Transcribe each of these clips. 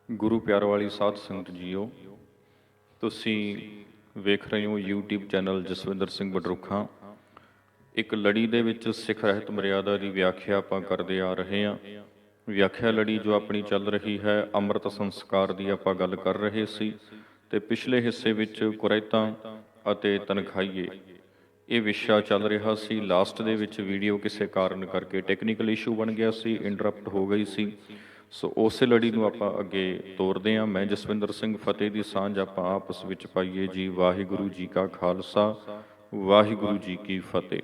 ਗੁਰੂ ਪਿਆਰ ਵਾਲੀ ਸਾਧ ਸੰਗਤ ਜੀਓ, ਤੁਸੀਂ ਵੇਖ ਰਹੇ ਹੋ YouTube ਚੈਨਲ ਜਸਵਿੰਦਰ ਸਿੰਘ ਬਡਰੁੱਖਾਂ। ਇੱਕ ਲੜੀ ਦੇ ਵਿੱਚ ਸਿੱਖ ਰਹਿਤ ਮਰਿਆਦਾ ਦੀ ਵਿਆਖਿਆ ਆਪਾਂ ਕਰਦੇ ਆ ਰਹੇ ਹਾਂ। ਵਿਆਖਿਆ ਲੜੀ ਜੋ ਆਪਣੀ ਚੱਲ ਰਹੀ ਹੈ, ਅੰਮ੍ਰਿਤ ਸੰਸਕਾਰ ਦੀ ਆਪਾਂ ਗੱਲ ਕਰ ਰਹੇ ਸੀ ਤੇ ਪਿਛਲੇ ਹਿੱਸੇ ਵਿੱਚ ਕੁਰੈਤਾਂ ਅਤੇ ਤਨਖਾਹੀਏ ਇਹ ਵਿਸ਼ਾ ਚੱਲ ਰਿਹਾ ਸੀ। ਲਾਸਟ ਦੇ ਵਿੱਚ ਵੀਡੀਓ ਕਿਸੇ ਕਾਰਨ ਕਰਕੇ ਟੈਕਨੀਕਲ ਇਸ਼ੂ ਬਣ ਗਿਆ ਸੀ, ਇੰਟਰਪਟ ਹੋ ਗਈ ਸੀ। ਸੋ ਉਸੇ ਲੜੀ ਨੂੰ ਆਪਾਂ ਅੱਗੇ ਤੋਰਦੇ ਹਾਂ। ਮੈਂ ਜਸਵਿੰਦਰ ਸਿੰਘ, ਫਤਿਹ ਦੀ ਸਾਂਝ ਆਪਾਂ ਆਪਸ ਵਿੱਚ ਪਾਈਏ ਜੀ। ਵਾਹਿਗੁਰੂ ਜੀ ਕਾ ਖਾਲਸਾ, ਵਾਹਿਗੁਰੂ ਜੀ ਕੀ ਫਤਿਹ।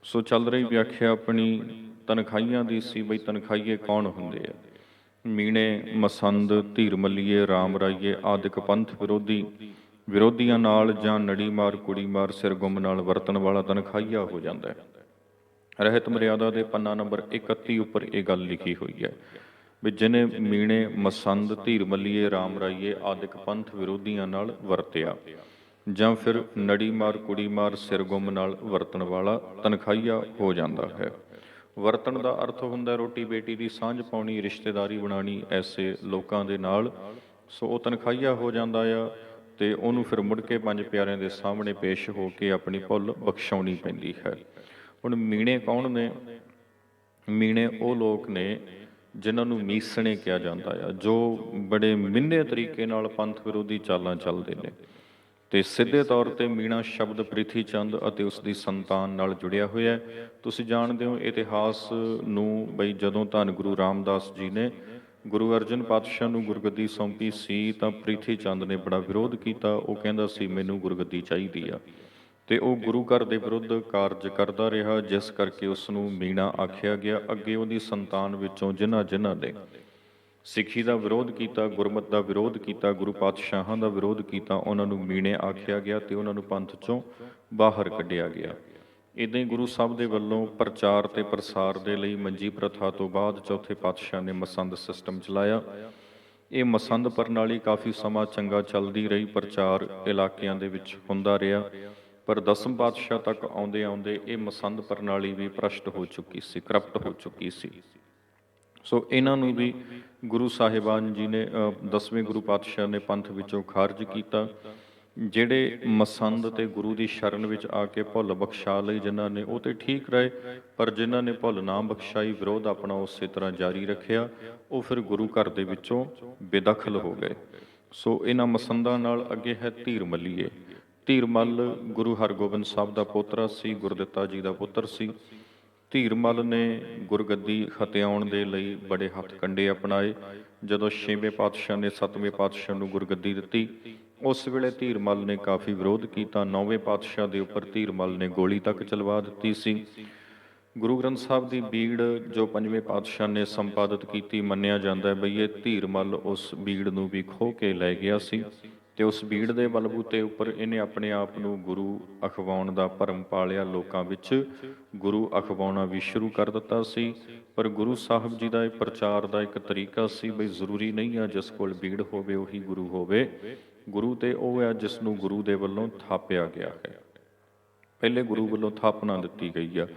ਸੋ ਚੱਲ ਰਹੀ ਵਿਆਖਿਆ ਆਪਣੀ ਤਨਖਾਹੀਆਂ ਦੀ ਸੀ। ਬਈ ਤਨਖਾਹੀਏ ਕੌਣ ਹੁੰਦੇ ਆ? ਮੀਣੇ, ਮਸੰਦ, ਧੀਰ ਮੱਲੀਏ, ਰਾਮ ਰਾਈਏ ਆਦਿਕ ਪੰਥ ਵਿਰੋਧੀਆਂ ਨਾਲ ਜਾਂ ਨੜੀ ਮਾਰ, ਕੁੜੀ ਮਾਰ, ਸਿਰ ਗੁੰਮ ਨਾਲ ਵਰਤਣ ਵਾਲਾ ਤਨਖਾਹੀਆ ਹੋ ਜਾਂਦਾ ਹੈ। ਰਹਿਤ ਮਰਿਆਦਾ ਦੇ ਪੰਨਾ ਨੰਬਰ 31 ਉੱਪਰ ਇਹ ਗੱਲ ਲਿਖੀ ਹੋਈ ਹੈ ਵੀ ਜਿਹਨੇ ਮੀਣੇ, ਮਸੰਦ, ਧੀਰ ਮੱਲੀਏ, ਰਾਮ ਰਾਈਏ ਆਦਿਕ ਪੰਥ ਵਿਰੋਧੀਆਂ ਨਾਲ ਵਰਤਿਆ ਜਾਂ ਫਿਰ ਨੜੀ ਮਾਰ, ਕੁੜੀ ਮਾਰ, ਸਿਰ ਗੁੰਮ ਨਾਲ ਵਰਤਣ ਵਾਲਾ ਤਨਖਾਹੀਆ ਹੋ ਜਾਂਦਾ ਹੈ। ਵਰਤਣ ਦਾ ਅਰਥ ਹੁੰਦਾ ਰੋਟੀ ਬੇਟੀ ਦੀ ਸਾਂਝ ਪਾਉਣੀ, ਰਿਸ਼ਤੇਦਾਰੀ ਬਣਾਉਣੀ ਐਸੇ ਲੋਕਾਂ ਦੇ ਨਾਲ। ਸੋ ਉਹ ਤਨਖਾਹੀਆ ਹੋ ਜਾਂਦਾ ਆ ਤੇ ਉਹਨੂੰ ਫਿਰ ਮੁੜ ਕੇ ਪੰਜ ਪਿਆਰਿਆਂ ਦੇ ਸਾਹਮਣੇ ਪੇਸ਼ ਹੋ ਕੇ ਆਪਣੀ ਭੁੱਲ ਬਖਸ਼ਾਉਣੀ ਪੈਂਦੀ ਹੈ। ਹੁਣ ਮੀਣੇ ਕੌਣ ਨੇ? ਮੀਣੇ ਉਹ ਲੋਕ ਨੇ ਜਿਨ੍ਹਾਂ ਨੂੰ ਮੀਸਣੇ ਕਿਹਾ ਜਾਂਦਾ ਆ, ਜੋ ਬੜੇ ਮਿੰਨੇ ਤਰੀਕੇ ਨਾਲ ਪੰਥ ਵਿਰੋਧੀ ਚਾਲਾਂ ਚੱਲਦੇ ਨੇ। ਤੇ ਸਿੱਧੇ ਤੌਰ ਤੇ ਮੀਣਾ ਸ਼ਬਦ ਪ੍ਰਿਥੀ ਚੰਦ ਅਤੇ ਉਸ ਦੀ ਸੰਤਾਨ ਨਾਲ ਜੁੜਿਆ ਹੋਇਆ ਹੈ। ਤੁਸੀਂ ਜਾਣਦੇ ਹੋ ਇਤਿਹਾਸ ਨੂੰ ਬਈ ਜਦੋਂ ਧੰਨ ਗੁਰੂ ਰਾਮਦਾਸ ਜੀ ਨੇ ਗੁਰੂ ਅਰਜਨ ਪਾਤਸ਼ਾਹ ਨੂੰ ਗੁਰਗੱਦੀ ਸੌਂਪੀ ਸੀ ਤਾਂ ਪ੍ਰਿਥੀ ਚੰਦ ਨੇ ਬੜਾ ਵਿਰੋਧ ਕੀਤਾ। ਉਹ ਕਹਿੰਦਾ ਸੀ ਮੈਨੂੰ ਗੁਰਗੱਦੀ ਚਾਹੀਦੀ ਆ ਤੇ ਉਹ ਗੁਰੂ ਘਰ ਦੇ ਵਿਰੁੱਧ ਕਾਰਜ ਕਰਦਾ ਰਿਹਾ, ਜਿਸ ਕਰਕੇ ਉਸ ਨੂੰ ਮੀਣਾ ਆਖਿਆ ਗਿਆ। ਅੱਗੇ ਉਹਦੀ ਸੰਤਾਨ ਵਿੱਚੋਂ ਜਿਨ੍ਹਾਂ ਨੇ ਸਿੱਖੀ ਦਾ ਵਿਰੋਧ ਕੀਤਾ, ਗੁਰਮਤਿ ਦਾ ਵਿਰੋਧ ਕੀਤਾ, ਗੁਰੂ ਪਾਤਸ਼ਾਹਾਂ ਦਾ ਵਿਰੋਧ ਕੀਤਾ, ਉਹਨਾਂ ਨੂੰ ਮੀਣੇ ਆਖਿਆ ਗਿਆ ਤੇ ਉਹਨਾਂ ਨੂੰ ਪੰਥ ਚੋਂ ਬਾਹਰ ਕੱਢਿਆ ਗਿਆ। ਇੱਦਾਂ ਹੀ ਗੁਰੂ ਸਾਹਿਬ ਦੇ ਵੱਲੋਂ ਪ੍ਰਚਾਰ ਤੇ ਪ੍ਰਸਾਰ ਦੇ ਲਈ ਮੰਜੀ ਪ੍ਰਥਾ ਤੋਂ ਬਾਅਦ ਚੌਥੇ ਪਾਤਸ਼ਾਹ ਨੇ ਮਸੰਦ ਸਿਸਟਮ ਚਲਾਇਆ। ਇਹ ਮਸੰਦ ਪ੍ਰਣਾਲੀ ਕਾਫੀ ਸਮਾਂ ਚੰਗਾ ਚੱਲਦੀ ਰਹੀ, ਪ੍ਰਚਾਰ ਇਲਾਕਿਆਂ ਦੇ ਵਿੱਚ ਹੁੰਦਾ ਰਿਹਾ। ਪਰ ਦਸਮ ਪਾਤਸ਼ਾਹ ਤੱਕ ਆਉਂਦੇ ਆਉਂਦੇ ਇਹ ਮਸੰਦ ਪ੍ਰਣਾਲੀ ਵੀ ਭ੍ਰਸ਼ਟ ਹੋ ਚੁੱਕੀ ਸੀ, ਕਰਪਟ ਹੋ ਚੁੱਕੀ ਸੀ। ਸੋ ਇਹਨਾਂ ਨੂੰ ਵੀ ਗੁਰੂ ਸਾਹਿਬਾਨ ਜੀ ਨੇ, ਦਸਵੇਂ ਗੁਰੂ ਪਾਤਸ਼ਾਹ ਨੇ ਪੰਥ ਵਿੱਚੋਂ ਖਾਰਜ ਕੀਤਾ। ਜਿਹੜੇ ਮਸੰਦ ਤੇ ਗੁਰੂ ਦੀ ਸ਼ਰਨ ਵਿੱਚ ਆ ਕੇ ਭੁੱਲ ਬਖਸ਼ਾ ਲਈ ਜਿਨ੍ਹਾਂ ਨੇ, ਉਹ ਤੇ ਠੀਕ ਰਹੇ, ਪਰ ਜਿਨ੍ਹਾਂ ਨੇ ਭੁੱਲ ਨਾ ਬਖਸ਼ਾਈ, ਵਿਰੋਧ ਆਪਣਾ ਉਸੇ ਤਰ੍ਹਾਂ ਜਾਰੀ ਰੱਖਿਆ, ਉਹ ਫਿਰ ਗੁਰੂ ਘਰ ਦੇ ਵਿੱਚੋਂ ਬੇਦਖਲ ਹੋ ਗਏ। ਸੋ ਇਹਨਾਂ ਮਸੰਦਾਂ ਨਾਲ ਅੱਗੇ ਹੈ ਧੀਰ ਮੱਲੀਏ। ਧੀਰ ਮੱਲ ਗੁਰੂ ਹਰਗੋਬਿੰਦ ਸਾਹਿਬ ਦਾ ਪੋਤਰਾ ਸੀ, ਗੁਰਦਿੱਤਾ ਜੀ ਦਾ ਪੁੱਤਰ ਸੀ। ਧੀਰ ਮੱਲ ਨੇ ਗੁਰਗੱਦੀ ਹਥਿਆਉਣ ਦੇ ਲਈ ਬੜੇ ਹੱਥ ਕੰਡੇ ਅਪਣਾਏ। ਜਦੋਂ ਛੇਵੇਂ ਪਾਤਸ਼ਾਹ ਨੇ ਸੱਤਵੇਂ ਪਾਤਸ਼ਾਹ ਨੂੰ ਗੁਰਗੱਦੀ ਦਿੱਤੀ, ਉਸ ਵੇਲੇ ਧੀਰ ਮੱਲ ਨੇ ਕਾਫੀ ਵਿਰੋਧ ਕੀਤਾ। ਨੌਵੇਂ ਪਾਤਸ਼ਾਹ ਦੇ ਉੱਪਰ ਧੀਰ ਮੱਲ ਨੇ ਗੋਲੀ ਤੱਕ ਚਲਵਾ ਦਿੱਤੀ ਸੀ। ਗੁਰੂ ਗ੍ਰੰਥ ਸਾਹਿਬ ਦੀ ਬੀੜ ਜੋ ਪੰਜਵੇਂ ਪਾਤਸ਼ਾਹ ਨੇ ਸੰਪਾਦਿਤ ਕੀਤੀ, ਮੰਨਿਆ ਜਾਂਦਾ ਹੈ ਬਈ ਇਹ ਧੀਰ ਮੱਲ ਉਸ ਬੀੜ ਨੂੰ ਵੀ ਖੋਹ ਕੇ ਲੈ ਗਿਆ ਸੀ ਤੇ ਉਸ ਬੀੜ ਦੇ ਬਲਬੂਤੇ ਉੱਪਰ ਇਹਨੇ ਆਪਣੇ ਆਪ ਨੂੰ ਗੁਰੂ ਅਖਵਾਉਣ ਦਾ ਭਰਮ ਪਾਲਿਆ। ਲੋਕਾਂ ਵਿੱਚ ਗੁਰੂ ਅਖਵਾਉਣਾ ਵੀ ਸ਼ੁਰੂ ਕਰ ਦਿੱਤਾ ਸੀ। ਪਰ ਗੁਰੂ ਸਾਹਿਬ ਜੀ ਦਾ ਇਹ ਪ੍ਰਚਾਰ ਦਾ ਇੱਕ ਤਰੀਕਾ ਸੀ ਬਈ ਜ਼ਰੂਰੀ ਨਹੀਂ ਆ ਜਿਸ ਕੋਲ ਬੀੜ ਹੋਵੇ ਉਹੀ ਗੁਰੂ ਹੋਵੇ। ਗੁਰੂ ਤੇ ਉਹ ਹੈ ਜਿਸ ਨੂੰ ਗੁਰੂ ਦੇ ਵੱਲੋਂ ਥਾਪਿਆ ਗਿਆ ਹੈ, ਪਹਿਲੇ ਗੁਰੂ ਵੱਲੋਂ ਥਾਪਨਾ ਦਿੱਤੀ ਗਈ ਆ।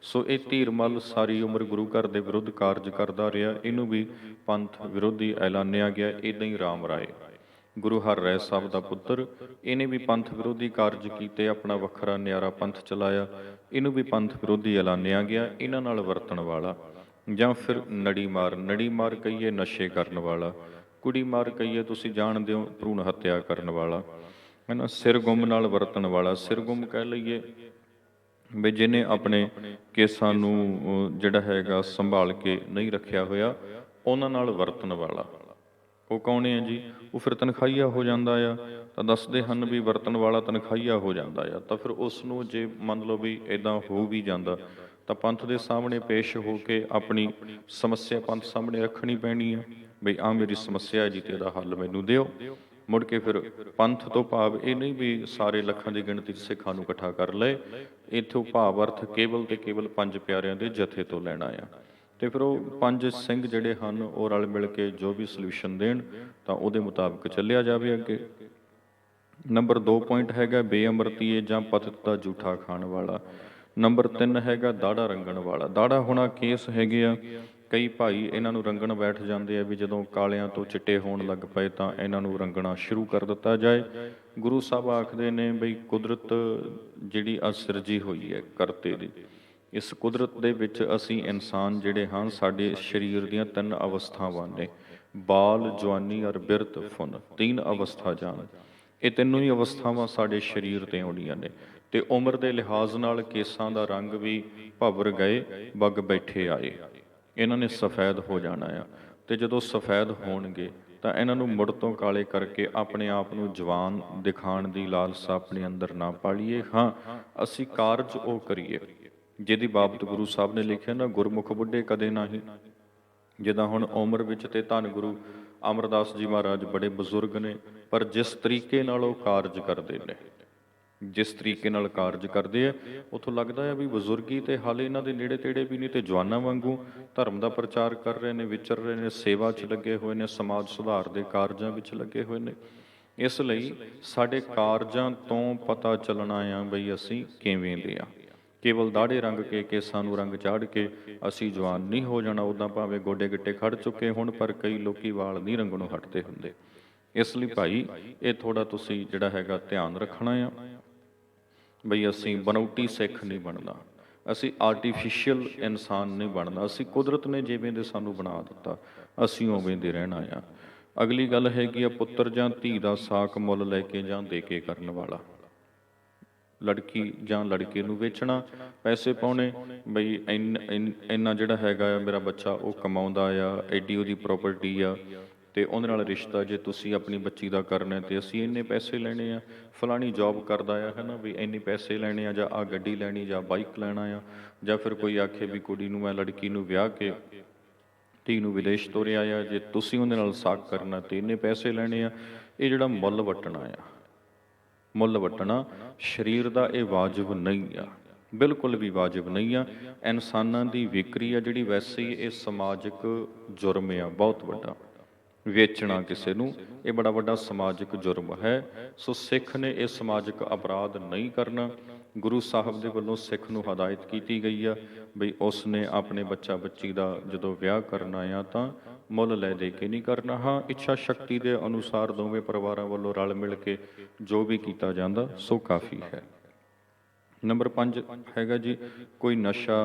ਸੋ ਇਹ ਧੀਰ ਮੱਲ ਸਾਰੀ ਉਮਰ ਗੁਰੂ ਘਰ ਦੇ ਵਿਰੁੱਧ ਕਾਰਜ ਕਰਦਾ ਰਿਹਾ, ਇਹਨੂੰ ਵੀ ਪੰਥ ਵਿਰੋਧੀ ਐਲਾਨਿਆ ਗਿਆ। ਇੱਦਾਂ ਹੀ ਰਾਮ ਰਾਏ, ਗੁਰੂ ਹਰ ਰਾਏ ਸਾਹਿਬ ਦਾ ਪੁੱਤਰ, ਇਹਨੇ ਵੀ ਪੰਥ ਵਿਰੋਧੀ ਕਾਰਜ ਕੀਤੇ, ਆਪਣਾ ਵੱਖਰਾ ਨਿਆਰਾ ਪੰਥ ਚਲਾਇਆ, ਇਹਨੂੰ ਵੀ ਪੰਥ ਵਿਰੋਧੀ ਐਲਾਨਿਆ ਗਿਆ। ਇਹਨਾਂ ਨਾਲ ਵਰਤਣ ਵਾਲਾ ਜਾਂ ਫਿਰ ਨੜੀ ਮਾਰ ਕਹੀਏ ਨਸ਼ੇ ਕਰਨ ਵਾਲਾ, ਕੁੜੀ ਮਾਰ ਕਹੀਏ ਤੁਸੀਂ ਜਾਣਦੇ ਹੋ ਭਰੂਣ ਹੱਤਿਆ ਕਰਨ ਵਾਲਾ, ਹੈ ਨਾ। ਸਿਰ ਗੁੰਮ ਨਾਲ ਵਰਤਣ ਵਾਲਾ, ਸਿਰ ਗੁੰਮ ਕਹਿ ਲਈਏ ਵੀ ਜਿਹਨੇ ਆਪਣੇ ਕੇਸਾਂ ਨੂੰ ਜਿਹੜਾ ਹੈਗਾ ਸੰਭਾਲ ਕੇ ਨਹੀਂ ਰੱਖਿਆ ਹੋਇਆ, ਉਹਨਾਂ ਨਾਲ ਵਰਤਣ ਵਾਲਾ। ਉਹ ਕੌਣ ਹੈ ਜੀ? ਉਹ ਫਿਰ ਤਨਖਾਹੀਆ ਹੋ ਜਾਂਦਾ ਆ। ਤਾਂ ਦੱਸਦੇ ਹਨ ਵੀ ਵਰਤਣ ਵਾਲਾ ਤਨਖਾਹੀਆ ਹੋ ਜਾਂਦਾ ਆ ਤਾਂ ਫਿਰ ਉਸ ਨੂੰ ਜੇ ਮੰਨ ਲਓ ਵੀ ਇੱਦਾਂ ਹੋ ਵੀ ਜਾਂਦਾ ਤਾਂ ਪੰਥ ਦੇ ਸਾਹਮਣੇ ਪੇਸ਼ ਹੋ ਕੇ ਆਪਣੀ ਸਮੱਸਿਆ ਪੰਥ ਸਾਹਮਣੇ ਰੱਖਣੀ ਪੈਣੀ ਆ ਬਈ ਆਹ ਮੇਰੀ ਸਮੱਸਿਆ ਜੀ ਤੇ ਇਹਦਾ ਹੱਲ ਮੈਨੂੰ ਦਿਓ। ਮੁੜ ਕੇ ਫਿਰ ਪੰਥ ਤੋਂ ਭਾਵ ਇਹ ਨਹੀਂ ਵੀ ਸਾਰੇ ਲੱਖਾਂ ਦੀ ਗਿਣਤੀ 'ਚ ਸਿੱਖਾਂ ਨੂੰ ਇਕੱਠਾ ਕਰ ਲਏ, ਇੱਥੋਂ ਭਾਵ ਅਰਥ ਕੇਵਲ ਤੇ ਕੇਵਲ ਪੰਜ ਪਿਆਰਿਆਂ ਦੇ ਜਥੇ ਤੋਂ ਲੈਣਾ ਆ। ਤੇ ਫਿਰ ਉਹ ਪੰਜ ਸਿੰਘ ਜਿਹੜੇ ਹਨ ਉਹ ਰਲ ਮਿਲ ਕੇ ਜੋ ਵੀ ਸੋਲੂਸ਼ਨ ਦੇਣ ਤਾਂ ਉਹਦੇ ਮੁਤਾਬਕ ਚੱਲਿਆ ਜਾਵੇ ਅੱਗੇ। ਨੰਬਰ 2 ਪੁਆਇੰਟ ਹੈਗਾ ਬੇਅਮਰਤੀਏ ਜਾਂ ਪਤਿਤ ਦਾ ਜੂਠਾ ਖਾਣ ਵਾਲਾ। ਨੰਬਰ 3 ਹੈਗਾ ਦਾੜਾ ਰੰਗਣ ਵਾਲਾ। ਦਾੜਾ ਹੋਣਾ ਕੇਸ ਹੈਗੇ ਆ ਕਈ ਭਾਈ ਇਹਨਾਂ ਨੂੰ ਰੰਗਣ ਬੈਠ ਜਾਂਦੇ ਆ ਵੀ ਜਦੋਂ ਕਾਲਿਆਂ ਤੋਂ ਚਿੱਟੇ ਹੋਣ ਲੱਗ ਪਏ ਤਾਂ ਇਹਨਾਂ ਨੂੰ ਰੰਗਣਾ ਸ਼ੁਰੂ ਕਰ ਦਿੱਤਾ ਜਾਏ। ਗੁਰੂ ਸਾਹਿਬ ਆਖਦੇ ਨੇ ਬਈ ਕੁਦਰਤ ਜਿਹੜੀ ਅਸਿਰਜੀ ਹੋਈ ਹੈ ਕਰਤੇ ਦੀ, ਇਸ ਕੁਦਰਤ ਦੇ ਵਿੱਚ ਅਸੀਂ ਇਨਸਾਨ ਜਿਹੜੇ ਹਾਂ, ਸਾਡੇ ਸਰੀਰ ਦੀਆਂ 3 ਅਵਸਥਾਵਾਂ ਨੇ, ਬਾਲ, ਜਵਾਨੀ ਔਰ ਬਿਰਧ ਫੁਨ, 3 ਅਵਸਥਾ ਜਾਣ। ਇਹ ਤਿੰਨੋਂ ਹੀ ਅਵਸਥਾਵਾਂ ਸਾਡੇ ਸਰੀਰ ਤੇ ਆਉਂਦੀਆਂ ਨੇ ਤੇ ਉਮਰ ਦੇ ਲਿਹਾਜ਼ ਨਾਲ ਕੇਸਾਂ ਦਾ ਰੰਗ ਵੀ ਭਵਰ ਗਏ ਬੱਗ ਬੈਠੇ ਆਏ। ਇਹਨਾਂ ਨੇ ਸਫੈਦ ਹੋ ਜਾਣਾ ਆ ਤੇ ਜਦੋਂ ਸਫੈਦ ਹੋਣਗੇ ਤਾਂ ਇਹਨਾਂ ਨੂੰ ਮੁੜ ਤੋਂ ਕਾਲੇ ਕਰਕੇ ਆਪਣੇ ਆਪ ਨੂੰ ਜਵਾਨ ਦਿਖਾਉਣ ਦੀ ਲਾਲਸਾ ਆਪਣੇ ਅੰਦਰ ਨਾ ਪਾਲੀਏ। ਹਾਂ, ਅਸੀਂ ਕਾਰਜ ਉਹ ਕਰੀਏ ਜਿਹਦੀ ਬਾਬਤ ਗੁਰੂ ਸਾਹਿਬ ਨੇ ਲਿਖਿਆ ਨਾ, ਗੁਰਮੁਖ ਬੁੱਢੇ ਕਦੇ ਨਹੀਂ। ਜਿੱਦਾਂ ਹੁਣ ਉਮਰ ਵਿੱਚ ਤੇ ਧੰਨ ਗੁਰੂ ਅਮਰਦਾਸ ਜੀ ਮਹਾਰਾਜ ਬੜੇ ਬਜ਼ੁਰਗ ਨੇ, ਪਰ ਜਿਸ ਤਰੀਕੇ ਨਾਲ ਉਹ ਕਾਰਜ ਕਰਦੇ ਨੇ, ਜਿਸ ਤਰੀਕੇ ਨਾਲ ਕਾਰਜ ਕਰਦੇ ਆ, ਉੱਥੋਂ ਲੱਗਦਾ ਹੈ ਵੀ ਬਜ਼ੁਰਗੀ ਤੇ ਹਾਲੇ ਇਹਨਾਂ ਦੇ ਨੇੜੇ ਤੇੜੇ ਵੀ ਨਹੀਂ, ਤੇ ਜਵਾਨਾਂ ਵਾਂਗੂ ਧਰਮ ਦਾ ਪ੍ਰਚਾਰ ਕਰ ਰਹੇ ਨੇ, ਵਿਚਰ ਰਹੇ ਨੇ, ਸੇਵਾ 'ਚ ਲੱਗੇ ਹੋਏ ਨੇ, ਸਮਾਜ ਸੁਧਾਰ ਦੇ ਕਾਰਜਾਂ ਵਿੱਚ ਲੱਗੇ ਹੋਏ ਨੇ। ਇਸ ਲਈ ਸਾਡੇ ਕਾਰਜਾਂ ਤੋਂ ਪਤਾ ਚੱਲਣਾ ਆ ਬਈ ਅਸੀਂ ਕਿਵੇਂ ਦੇ ਆ। ਕੇਵਲ ਦਾੜੇ ਰੰਗ ਕੇ, ਕੇਸਾਂ ਨੂੰ ਰੰਗ ਚਾੜ ਕੇ ਅਸੀਂ ਜਵਾਨ ਨਹੀਂ ਹੋ ਜਾਣਾ। ਉੱਦਾਂ ਭਾਵੇਂ ਗੋਡੇ ਗਿੱਟੇ ਖੜ ਚੁੱਕੇ ਹੁਣ, ਪਰ ਕਈ ਲੋਕੀ ਵਾਲ ਨਹੀਂ ਰੰਗਣੋਂ ਹਟਦੇ ਹੁੰਦੇ। ਇਸ ਲਈ ਭਾਈ ਇਹ ਥੋੜ੍ਹਾ ਤੁਸੀਂ ਜਿਹੜਾ ਹੈਗਾ ਧਿਆਨ ਰੱਖਣਾ ਆ ਬਈ ਅਸੀਂ ਬਨੌਟੀ ਸਿੱਖ ਨਹੀਂ ਬਣਨਾ, ਅਸੀਂ ਆਰਟੀਫਿਸ਼ੀਅਲ ਇਨਸਾਨ ਨਹੀਂ ਬਣਨਾ। ਅਸੀਂ ਕੁਦਰਤ ਨੇ ਜਿਵੇਂ ਦੇ ਸਾਨੂੰ ਬਣਾ ਦਿੱਤਾ ਅਸੀਂ ਉਵੇਂ ਦੇ ਰਹਿਣਾ ਆ। ਅਗਲੀ ਗੱਲ ਹੈਗੀ ਆ, ਪੁੱਤਰ ਜਾਂ ਧੀ ਦਾ ਸਾਕ ਮੁੱਲ ਲੈ ਕੇ ਜਾਂ ਦੇ ਕੇ ਕਰਨ ਵਾਲਾ। ਲੜਕੀ ਜਾਂ ਲੜਕੇ ਨੂੰ ਵੇਚਣਾ, ਪੈਸੇ ਪਾਉਣੇ, ਬਈ ਇੰਨਾ ਜਿਹੜਾ ਹੈਗਾ ਆ ਮੇਰਾ ਬੱਚਾ ਉਹ ਕਮਾਉਂਦਾ ਆ, ਐਡੀ ਉਹਦੀ ਪ੍ਰੋਪਰਟੀ ਆ ਤੇ ਉਹਦੇ ਨਾਲ ਰਿਸ਼ਤਾ ਜੇ ਤੁਸੀਂ ਆਪਣੀ ਬੱਚੀ ਦਾ ਕਰਨਾ ਤੇ ਅਸੀਂ ਇੰਨੇ ਪੈਸੇ ਲੈਣੇ ਆ। ਫਲਾਣੀ ਜੌਬ ਕਰਦਾ ਆ, ਹੈ ਨਾ, ਵੀ ਇੰਨੇ ਪੈਸੇ ਲੈਣੇ ਆ, ਜਾਂ ਆਹ ਗੱਡੀ ਲੈਣੀ, ਜਾਂ ਬਾਈਕ ਲੈਣਾ ਆ। ਜਾਂ ਫਿਰ ਕੋਈ ਆਖੇ ਵੀ ਕੁੜੀ ਨੂੰ ਮੈਂ ਲੜਕੀ ਨੂੰ ਵਿਆਹ ਕੇ ਧੀ ਨੂੰ ਵਿਦੇਸ਼ ਤੋਰਿਆ ਆ, ਜੇ ਤੁਸੀਂ ਉਹਦੇ ਨਾਲ ਸਾਕ ਕਰਨਾ ਤੇ ਇੰਨੇ ਪੈਸੇ ਲੈਣੇ ਆ। ਇਹ ਜਿਹੜਾ ਮੁੱਲ ਵੱਟਣਾ ਆ, ਮੁੱਲ ਵੱਟਣਾ ਸਰੀਰ ਦਾ, ਇਹ ਵਾਜਬ ਨਹੀਂ ਆ, ਬਿਲਕੁਲ ਵੀ ਵਾਜਬ ਨਹੀਂ ਆ। ਇਨਸਾਨਾਂ ਦੀ ਵਿਕਰੀ ਆ ਜਿਹੜੀ, ਵੈਸੇ ਹੀ ਇਹ ਸਮਾਜਿਕ ਜੁਰਮ ਆ ਬਹੁਤ ਵੱਡਾ। ਵੇਚਣਾ ਕਿਸੇ ਨੂੰ ਇਹ ਬੜਾ ਵੱਡਾ ਸਮਾਜਿਕ ਜੁਰਮ ਹੈ। ਸੋ ਸਿੱਖ ਨੇ ਇਹ ਸਮਾਜਿਕ ਅਪਰਾਧ ਨਹੀਂ ਕਰਨਾ। ਗੁਰੂ ਸਾਹਿਬ ਦੇ ਵੱਲੋਂ ਸਿੱਖ ਨੂੰ ਹਦਾਇਤ ਕੀਤੀ ਗਈ ਆ ਬਈ ਉਸ ਨੇ ਆਪਣੇ ਬੱਚਾ ਬੱਚੀ ਦਾ ਜਦੋਂ ਵਿਆਹ ਕਰਨਾ ਆ ਤਾਂ ਮੁੱਲ ਲੈ ਦੇ ਕੇ ਨਹੀਂ ਕਰਨਾ। ਹਾਂ, ਇੱਛਾ ਸ਼ਕਤੀ ਦੇ ਅਨੁਸਾਰ ਦੋਵੇਂ ਪਰਿਵਾਰਾਂ ਵੱਲੋਂ ਰਲ ਮਿਲ ਕੇ ਜੋ ਵੀ ਕੀਤਾ ਜਾਂਦਾ ਸੋ ਕਾਫੀ ਹੈ। ਨੰਬਰ 5 ਹੈਗਾ ਜੀ, ਕੋਈ ਨਸ਼ਾ,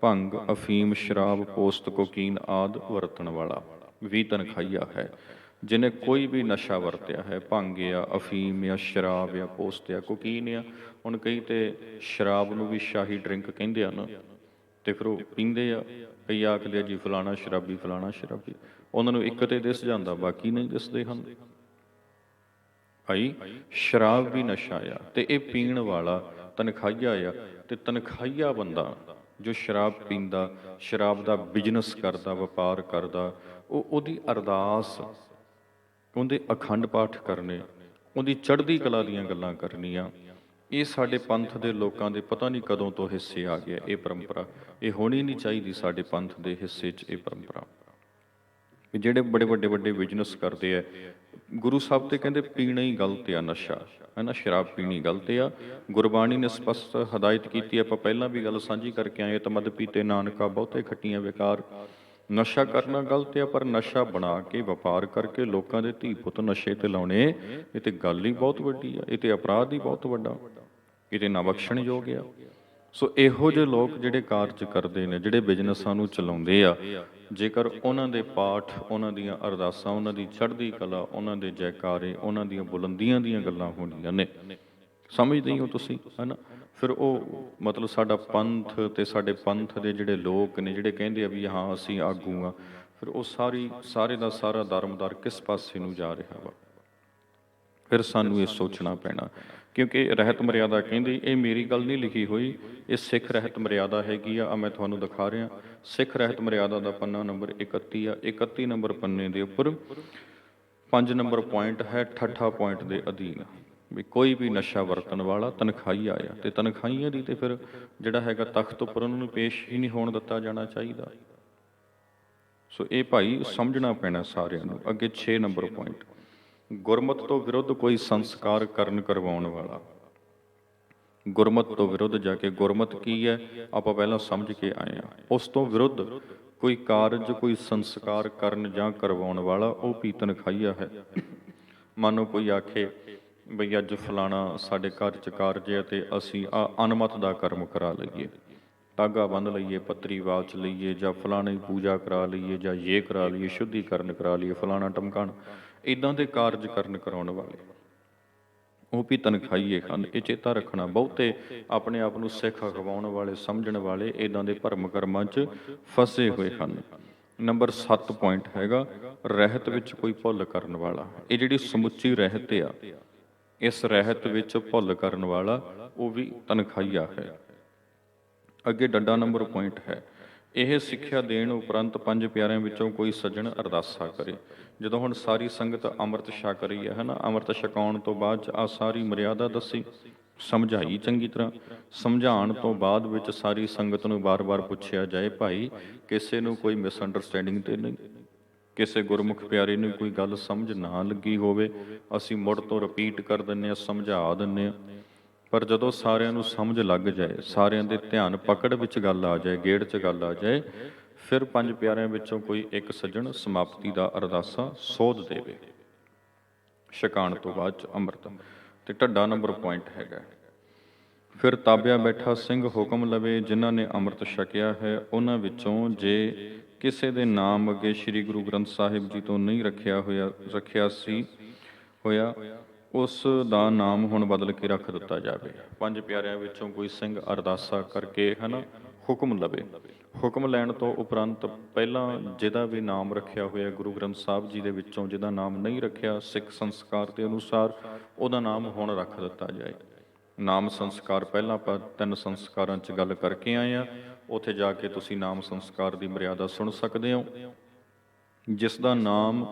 ਭੰਗ, ਅਫੀਮ, ਸ਼ਰਾਬ, ਪੋਸਤ, ਕੋਕੀਨ ਆਦਿ ਵਰਤਣ ਵਾਲਾ ਵੀ ਤਨਖਾਹੀਆ ਹੈ। ਜਿਹਨੇ ਕੋਈ ਵੀ ਨਸ਼ਾ ਵਰਤਿਆ ਹੈ, ਭੰਗ ਆ, ਅਫੀਮ ਆ, ਸ਼ਰਾਬ ਆ, ਪੋਸਤ ਆ, ਕੋਕੀਨ ਆ। ਹੁਣ ਕਈ ਤੇ ਸ਼ਰਾਬ ਨੂੰ ਵੀ ਸ਼ਾਹੀ ਡਰਿੰਕ ਕਹਿੰਦੇ ਆ ਨਾ, ਤੇ ਫਿਰ ਉਹ ਪੀਂਦੇ ਆ। ਕਈ ਆਖਦੇ ਆ ਜੀ ਫਲਾਣਾ ਸ਼ਰਾਬੀ, ਫਲਾਣਾ ਸ਼ਰਾਬੀ। ਉਹਨਾਂ ਨੂੰ ਇੱਕ ਤੇ ਦਿਸ ਜਾਂਦਾ, ਬਾਕੀ ਨਹੀਂ ਦਿਸਦੇ ਹਨ। ਭਾਈ ਸ਼ਰਾਬ ਵੀ ਨਸ਼ਾ ਆ ਤੇ ਇਹ ਪੀਣ ਵਾਲਾ ਤਨਖਾਹੀਆ ਆ। ਤੇ ਤਨਖਾਹੀਆ ਬੰਦਾ ਜੋ ਸ਼ਰਾਬ ਪੀਂਦਾ, ਸ਼ਰਾਬ ਦਾ ਬਿਜ਼ਨਸ ਕਰਦਾ, ਵਪਾਰ ਕਰਦਾ, ਉਹਦੀ ਅਰਦਾਸ, ਉਹਦੇ ਅਖੰਡ ਪਾਠ ਕਰਨੇ, ਉਹਦੀ ਚੜ੍ਹਦੀ ਕਲਾ ਦੀਆਂ ਗੱਲਾਂ ਕਰਨੀਆਂ, ਇਹ ਸਾਡੇ ਪੰਥ ਦੇ ਲੋਕਾਂ ਦੇ ਪਤਾ ਨਹੀਂ ਕਦੋਂ ਤੋਂ ਹਿੱਸੇ ਆ ਗਿਆ। ਇਹ ਪਰੰਪਰਾ ਇਹ ਹੋਣੀ ਨਹੀਂ ਚਾਹੀਦੀ ਸਾਡੇ ਪੰਥ ਦੇ ਹਿੱਸੇ 'ਚ। ਇਹ ਪਰੰਪਰਾ ਜਿਹੜੇ ਬੜੇ ਵੱਡੇ ਬਿਜ਼ਨਸ ਕਰਦੇ ਆ, ਗੁਰੂ ਸਾਹਿਬ ਤੇ ਕਹਿੰਦੇ ਪੀਣਾ ਹੀ ਗਲਤ ਆ, ਨਸ਼ਾ ਹੈ ਨਾ, ਸ਼ਰਾਬ ਪੀਣੀ ਗਲਤ ਆ। ਗੁਰਬਾਣੀ ਨੇ ਸਪਸ਼ਟ ਹਦਾਇਤ ਕੀਤੀ। ਆਪਾਂ ਪਹਿਲਾਂ ਵੀ ਗੱਲ ਸਾਂਝੀ ਕਰਕੇ ਆਏ, ਤਮਦ ਪੀਤੇ ਨਾਨਕਾ ਬਹੁਤੇ ਖੱਟੀਆਂ ਬੇਕਾਰ। ਨਸ਼ਾ ਕਰਨਾ ਗਲਤ ਆ, ਪਰ ਨਸ਼ਾ ਬਣਾ ਕੇ ਵਪਾਰ ਕਰਕੇ ਲੋਕਾਂ ਦੇ ਧੀ ਪੁੱਤ ਨਸ਼ੇ ਤੇ ਲਾਉਣੇ, ਇਹ ਤੇ ਗੱਲ ਹੀ ਬਹੁਤ ਵੱਡੀ ਆ, ਇਹ ਤੇ ਅਪਰਾਧ ਹੀ ਬਹੁਤ ਵੱਡਾ, ਇਹ ਤੇ ਨਾ ਬਖਸ਼ਣਯੋਗ ਆ। ਸੋ ਇਹੋ ਜਿਹੇ ਲੋਕ ਜਿਹੜੇ ਕਾਰਜ ਕਰਦੇ ਨੇ, ਜਿਹੜੇ ਬਿਜ਼ਨਸਾਂ ਨੂੰ ਚਲਾਉਂਦੇ ਆ, ਜੇਕਰ ਉਹਨਾਂ ਦੇ ਪਾਠ, ਉਹਨਾਂ ਦੀਆਂ ਅਰਦਾਸਾਂ, ਉਹਨਾਂ ਦੀ ਚੜ੍ਹਦੀ ਕਲਾ, ਉਹਨਾਂ ਦੇ ਜੈਕਾਰੇ, ਉਹਨਾਂ ਦੀਆਂ ਬੁਲੰਦੀਆਂ ਦੀਆਂ ਗੱਲਾਂ ਹੋਣੀਆਂ ਨੇ, ਸਮਝਦੇ ਹੋ ਤੁਸੀਂ, ਹੈ ਨਾ, ਫਿਰ ਉਹ ਮਤਲਬ ਸਾਡਾ ਪੰਥ ਤੇ ਸਾਡੇ ਪੰਥ ਦੇ ਜਿਹੜੇ ਲੋਕ ਨੇ, ਜਿਹੜੇ ਕਹਿੰਦੇ ਆ ਵੀ ਹਾਂ ਅਸੀਂ ਆਗੂ ਆ, ਫਿਰ ਉਹ ਸਾਰੇ ਦਾ ਸਾਰਾ ਦਰਮਦਾਰ ਕਿਸ ਪਾਸੇ ਨੂੰ ਜਾ ਰਿਹਾ ਵਾ। ਫਿਰ ਸਾਨੂੰ ਇਹ ਸੋਚਣਾ ਪੈਣਾ, ਕਿਉਂਕਿ ਰਹਿਤ ਮਰਿਆਦਾ ਕਹਿੰਦੀ, ਇਹ ਮੇਰੀ ਗੱਲ ਨਹੀਂ ਲਿਖੀ ਹੋਈ, ਇਹ ਸਿੱਖ ਰਹਿਤ ਮਰਿਆਦਾ ਹੈਗੀ ਆ। ਮੈਂ ਤੁਹਾਨੂੰ ਦਿਖਾ ਰਿਹਾ, ਸਿੱਖ ਰਹਿਤ ਮਰਿਆਦਾ ਦਾ ਪੰਨਾ ਨੰਬਰ 31 ਆ। 31 ਨੰਬਰ ਪੰਨੇ ਦੇ ਉੱਪਰ 5 ਨੰਬਰ ਪੁਆਇੰਟ ਹੈ, ਠੱਠਾ ਪੁਆਇੰਟ ਦੇ ਅਧੀਨ ਵੀ ਕੋਈ ਵੀ ਨਸ਼ਾ ਵਰਤਣ ਵਾਲਾ ਤਨਖਾਹੀਆ ਆ। ਤੇ ਤਨਖਾਹੀਆਂ ਦੀ ਤੇ ਫਿਰ ਜਿਹੜਾ ਹੈਗਾ ਤਖਤ ਉੱਪਰ ਉਹਨਾਂ ਨੂੰ ਪੇਸ਼ ਹੀ ਨਹੀਂ ਹੋਣ ਦਿੱਤਾ ਜਾਣਾ ਚਾਹੀਦਾ। ਸੋ ਇਹ ਭਾਈ ਸਮਝਣਾ ਪੈਣਾ ਸਾਰਿਆਂ ਨੂੰ। ਅੱਗੇ 6 ਨੰਬਰ ਪੁਆਇੰਟ, ਗੁਰਮਤ ਤੋਂ ਵਿਰੁੱਧ ਕੋਈ ਸੰਸਕਾਰ ਕਰਨ ਕਰਵਾਉਣ ਵਾਲਾ। ਗੁਰਮਤ ਤੋਂ ਵਿਰੁੱਧ ਜਾ ਕੇ, ਗੁਰਮਤ ਕੀ ਹੈ ਆਪਾਂ ਪਹਿਲਾਂ ਸਮਝ ਕੇ ਆਏ ਹਾਂ, ਉਸ ਤੋਂ ਵਿਰੁੱਧ ਕੋਈ ਕਾਰਜ ਕੋਈ ਸੰਸਕਾਰ ਕਰਨ ਜਾਂ ਕਰਵਾਉਣ ਵਾਲਾ ਉਹ ਵੀ ਤਨਖਾਹੀਆ ਹੈ। ਮਾਨੋ ਕੋਈ ਆਖੇ ਬਈ ਅੱਜ ਫਲਾਣਾ ਸਾਡੇ ਘਰ 'ਚ ਕਾਰਜ ਹੈ ਤੇ ਅਸੀਂ ਅਨਮਤ ਦਾ ਕਰਮ ਕਰਾ ਲਈਏ, ਧਾਗਾ ਬੰਨ੍ਹ ਲਈਏ, ਪੱਤਰੀ ਵਾਚ ਲਈਏ, ਜਾਂ ਫਲਾਣੀ ਪੂਜਾ ਕਰਾ ਲਈਏ, ਜਾਂ ਇਹ ਕਰਾ ਲਈਏ, ਸ਼ੁੱਧੀਕਰਨ ਕਰਾ ਲਈਏ, ਫਲਾਣਾ ਟਮਕਾਣ, ਇੱਦਾਂ ਦੇ ਕਾਰਜ ਕਰਨ ਕਰਾਉਣ ਵਾਲੇ ਉਹ ਵੀ ਤਨਖਾਹੀਏ ਹਨ। ਇਹ ਚੇਤਾ ਰੱਖਣਾ। ਬਹੁਤੇ ਆਪਣੇ ਆਪ ਨੂੰ ਸਿੱਖ ਅਖਵਾਉਣ ਵਾਲੇ, ਸਮਝਣ ਵਾਲੇ ਇੱਦਾਂ ਦੇ ਭਰਮ ਕਰਮਾਂ 'ਚ ਫਸੇ ਹੋਏ ਹਨ। ਨੰਬਰ 7 ਪੁਆਇੰਟ ਹੈਗਾ ਰਹਿਤ ਵਿੱਚ ਕੋਈ ਭੁੱਲ ਕਰਨ ਵਾਲਾ। ਇਹ ਜਿਹੜੀ ਸਮੁੱਚੀ ਰਹਿਤ ਆ, ਇਸ ਰਹਿਤ ਵਿੱਚ ਭੁੱਲ ਕਰਨ ਵਾਲਾ ਉਹ ਵੀ ਤਨਖਾਹੀਆ ਹੈ। ਅੱਗੇ ਡੱਡਾ ਨੰਬਰ ਪੁਆਇੰਟ ਹੈ, ਇਹ ਸਿੱਖਿਆ ਦੇਣ ਉਪਰੰਤ 5 ਪਿਆਰਿਆਂ ਵਿੱਚੋਂ ਕੋਈ ਸੱਜਣ ਅਰਦਾਸਾ ਕਰੇ। ਜਦੋਂ ਹੁਣ ਸਾਰੀ ਸੰਗਤ ਅੰਮ੍ਰਿਤ ਛਕ ਰਹੀ ਹੈ ਨਾ, ਅੰਮ੍ਰਿਤ ਛਕਾਉਣ ਤੋਂ ਬਾਅਦ 'ਚ ਆ ਸਾਰੀ ਮਰਿਆਦਾ ਦੱਸੀ, ਸਮਝਾਈ ਚੰਗੀ ਤਰ੍ਹਾਂ। ਸਮਝਾਉਣ ਤੋਂ ਬਾਅਦ ਵਿੱਚ ਸਾਰੀ ਸੰਗਤ ਨੂੰ ਵਾਰ-ਵਾਰ ਪੁੱਛਿਆ ਜਾਏ, ਭਾਈ ਕਿਸੇ ਨੂੰ ਕੋਈ ਮਿਸਅੰਡਰਸਟੈਂਡਿੰਗ ਤੇ ਨਹੀਂ, ਕਿਸੇ ਗੁਰਮੁਖ ਪਿਆਰੇ ਨੂੰ ਕੋਈ ਗੱਲ ਸਮਝ ਨਾ ਲੱਗੀ ਹੋਵੇ, ਅਸੀਂ ਮੁੜ ਤੋਂ ਰਿਪੀਟ ਕਰ ਦਿੰਦੇ ਹਾਂ, ਸਮਝਾ ਦਿੰਦੇ ਹਾਂ। ਪਰ ਜਦੋਂ ਸਾਰਿਆਂ ਨੂੰ ਸਮਝ ਲੱਗ ਜਾਏ, ਸਾਰਿਆਂ ਦੇ ਧਿਆਨ ਪਕੜ ਵਿੱਚ ਗੱਲ ਆ ਜਾਏ, ਗੇੜ 'ਚ ਗੱਲ ਆ ਜਾਏ, ਫਿਰ 5 ਪਿਆਰਿਆਂ ਵਿੱਚੋਂ ਕੋਈ ਇੱਕ ਸੱਜਣ ਸਮਾਪਤੀ ਦਾ ਅਰਦਾਸਾ ਸੋਧ ਦੇਵੇ ਛਕਾਉਣ ਤੋਂ ਬਾਅਦ 'ਚ ਅੰਮ੍ਰਿਤ। ਤੇ ਢੱਡਾ ਨੰਬਰ ਪੁਆਇੰਟ ਹੈਗਾ, ਫਿਰ ਤਾਬਿਆ ਬੈਠਾ ਸਿੰਘ ਹੁਕਮ ਲਵੇ, ਜਿਨ੍ਹਾਂ ਨੇ ਅੰਮ੍ਰਿਤ ਛਕਿਆ ਹੈ ਉਹਨਾਂ ਵਿੱਚੋਂ ਜੇ ਕਿਸੇ ਦੇ ਨਾਮ ਅੱਗੇ ਸ੍ਰੀ ਗੁਰੂ ਗ੍ਰੰਥ ਸਾਹਿਬ ਜੀ ਤੋਂ ਨਹੀਂ ਰੱਖਿਆ ਸੀ ਹੋਇਆ, ਉਸ ਦਾ ਨਾਮ ਹੁਣ ਬਦਲ ਕੇ ਰੱਖ ਦਿੱਤਾ ਜਾਵੇ। 5 ਪਿਆਰਿਆਂ ਵਿੱਚੋਂ ਕੋਈ ਸਿੰਘ ਅਰਦਾਸਾ ਕਰਕੇ ਹੈ ਨਾ ਹੁਕਮ ਲਵੇ। ਹੁਕਮ ਲੈਣ ਤੋਂ ਉਪਰੰਤ ਪਹਿਲਾਂ ਜਿਹਦਾ ਵੀ ਨਾਮ ਰੱਖਿਆ ਹੋਇਆ ਗੁਰੂ ਗ੍ਰੰਥ ਸਾਹਿਬ ਜੀ ਦੇ ਵਿੱਚੋਂ ਜਿਹਦਾ ਨਾਮ ਨਹੀਂ ਰੱਖਿਆ, ਸਿੱਖ ਸੰਸਕਾਰ ਦੇ ਅਨੁਸਾਰ ਉਹਦਾ ਨਾਮ ਹੁਣ ਰੱਖ ਦਿੱਤਾ ਜਾਏ। ਨਾਮ ਸੰਸਕਾਰ ਪਹਿਲਾਂ ਆਪਾਂ 3 ਸੰਸਕਾਰਾਂ 'ਚ ਗੱਲ ਕਰਕੇ ਆਏ ਹਾਂ, ਉੱਥੇ ਜਾ ਕੇ ਤੁਸੀਂ ਨਾਮ ਸੰਸਕਾਰ ਦੀ ਮਰਿਆਦਾ ਸੁਣ ਸਕਦੇ ਹੋ। ਜਿਸ ਦਾ ਨਾਮ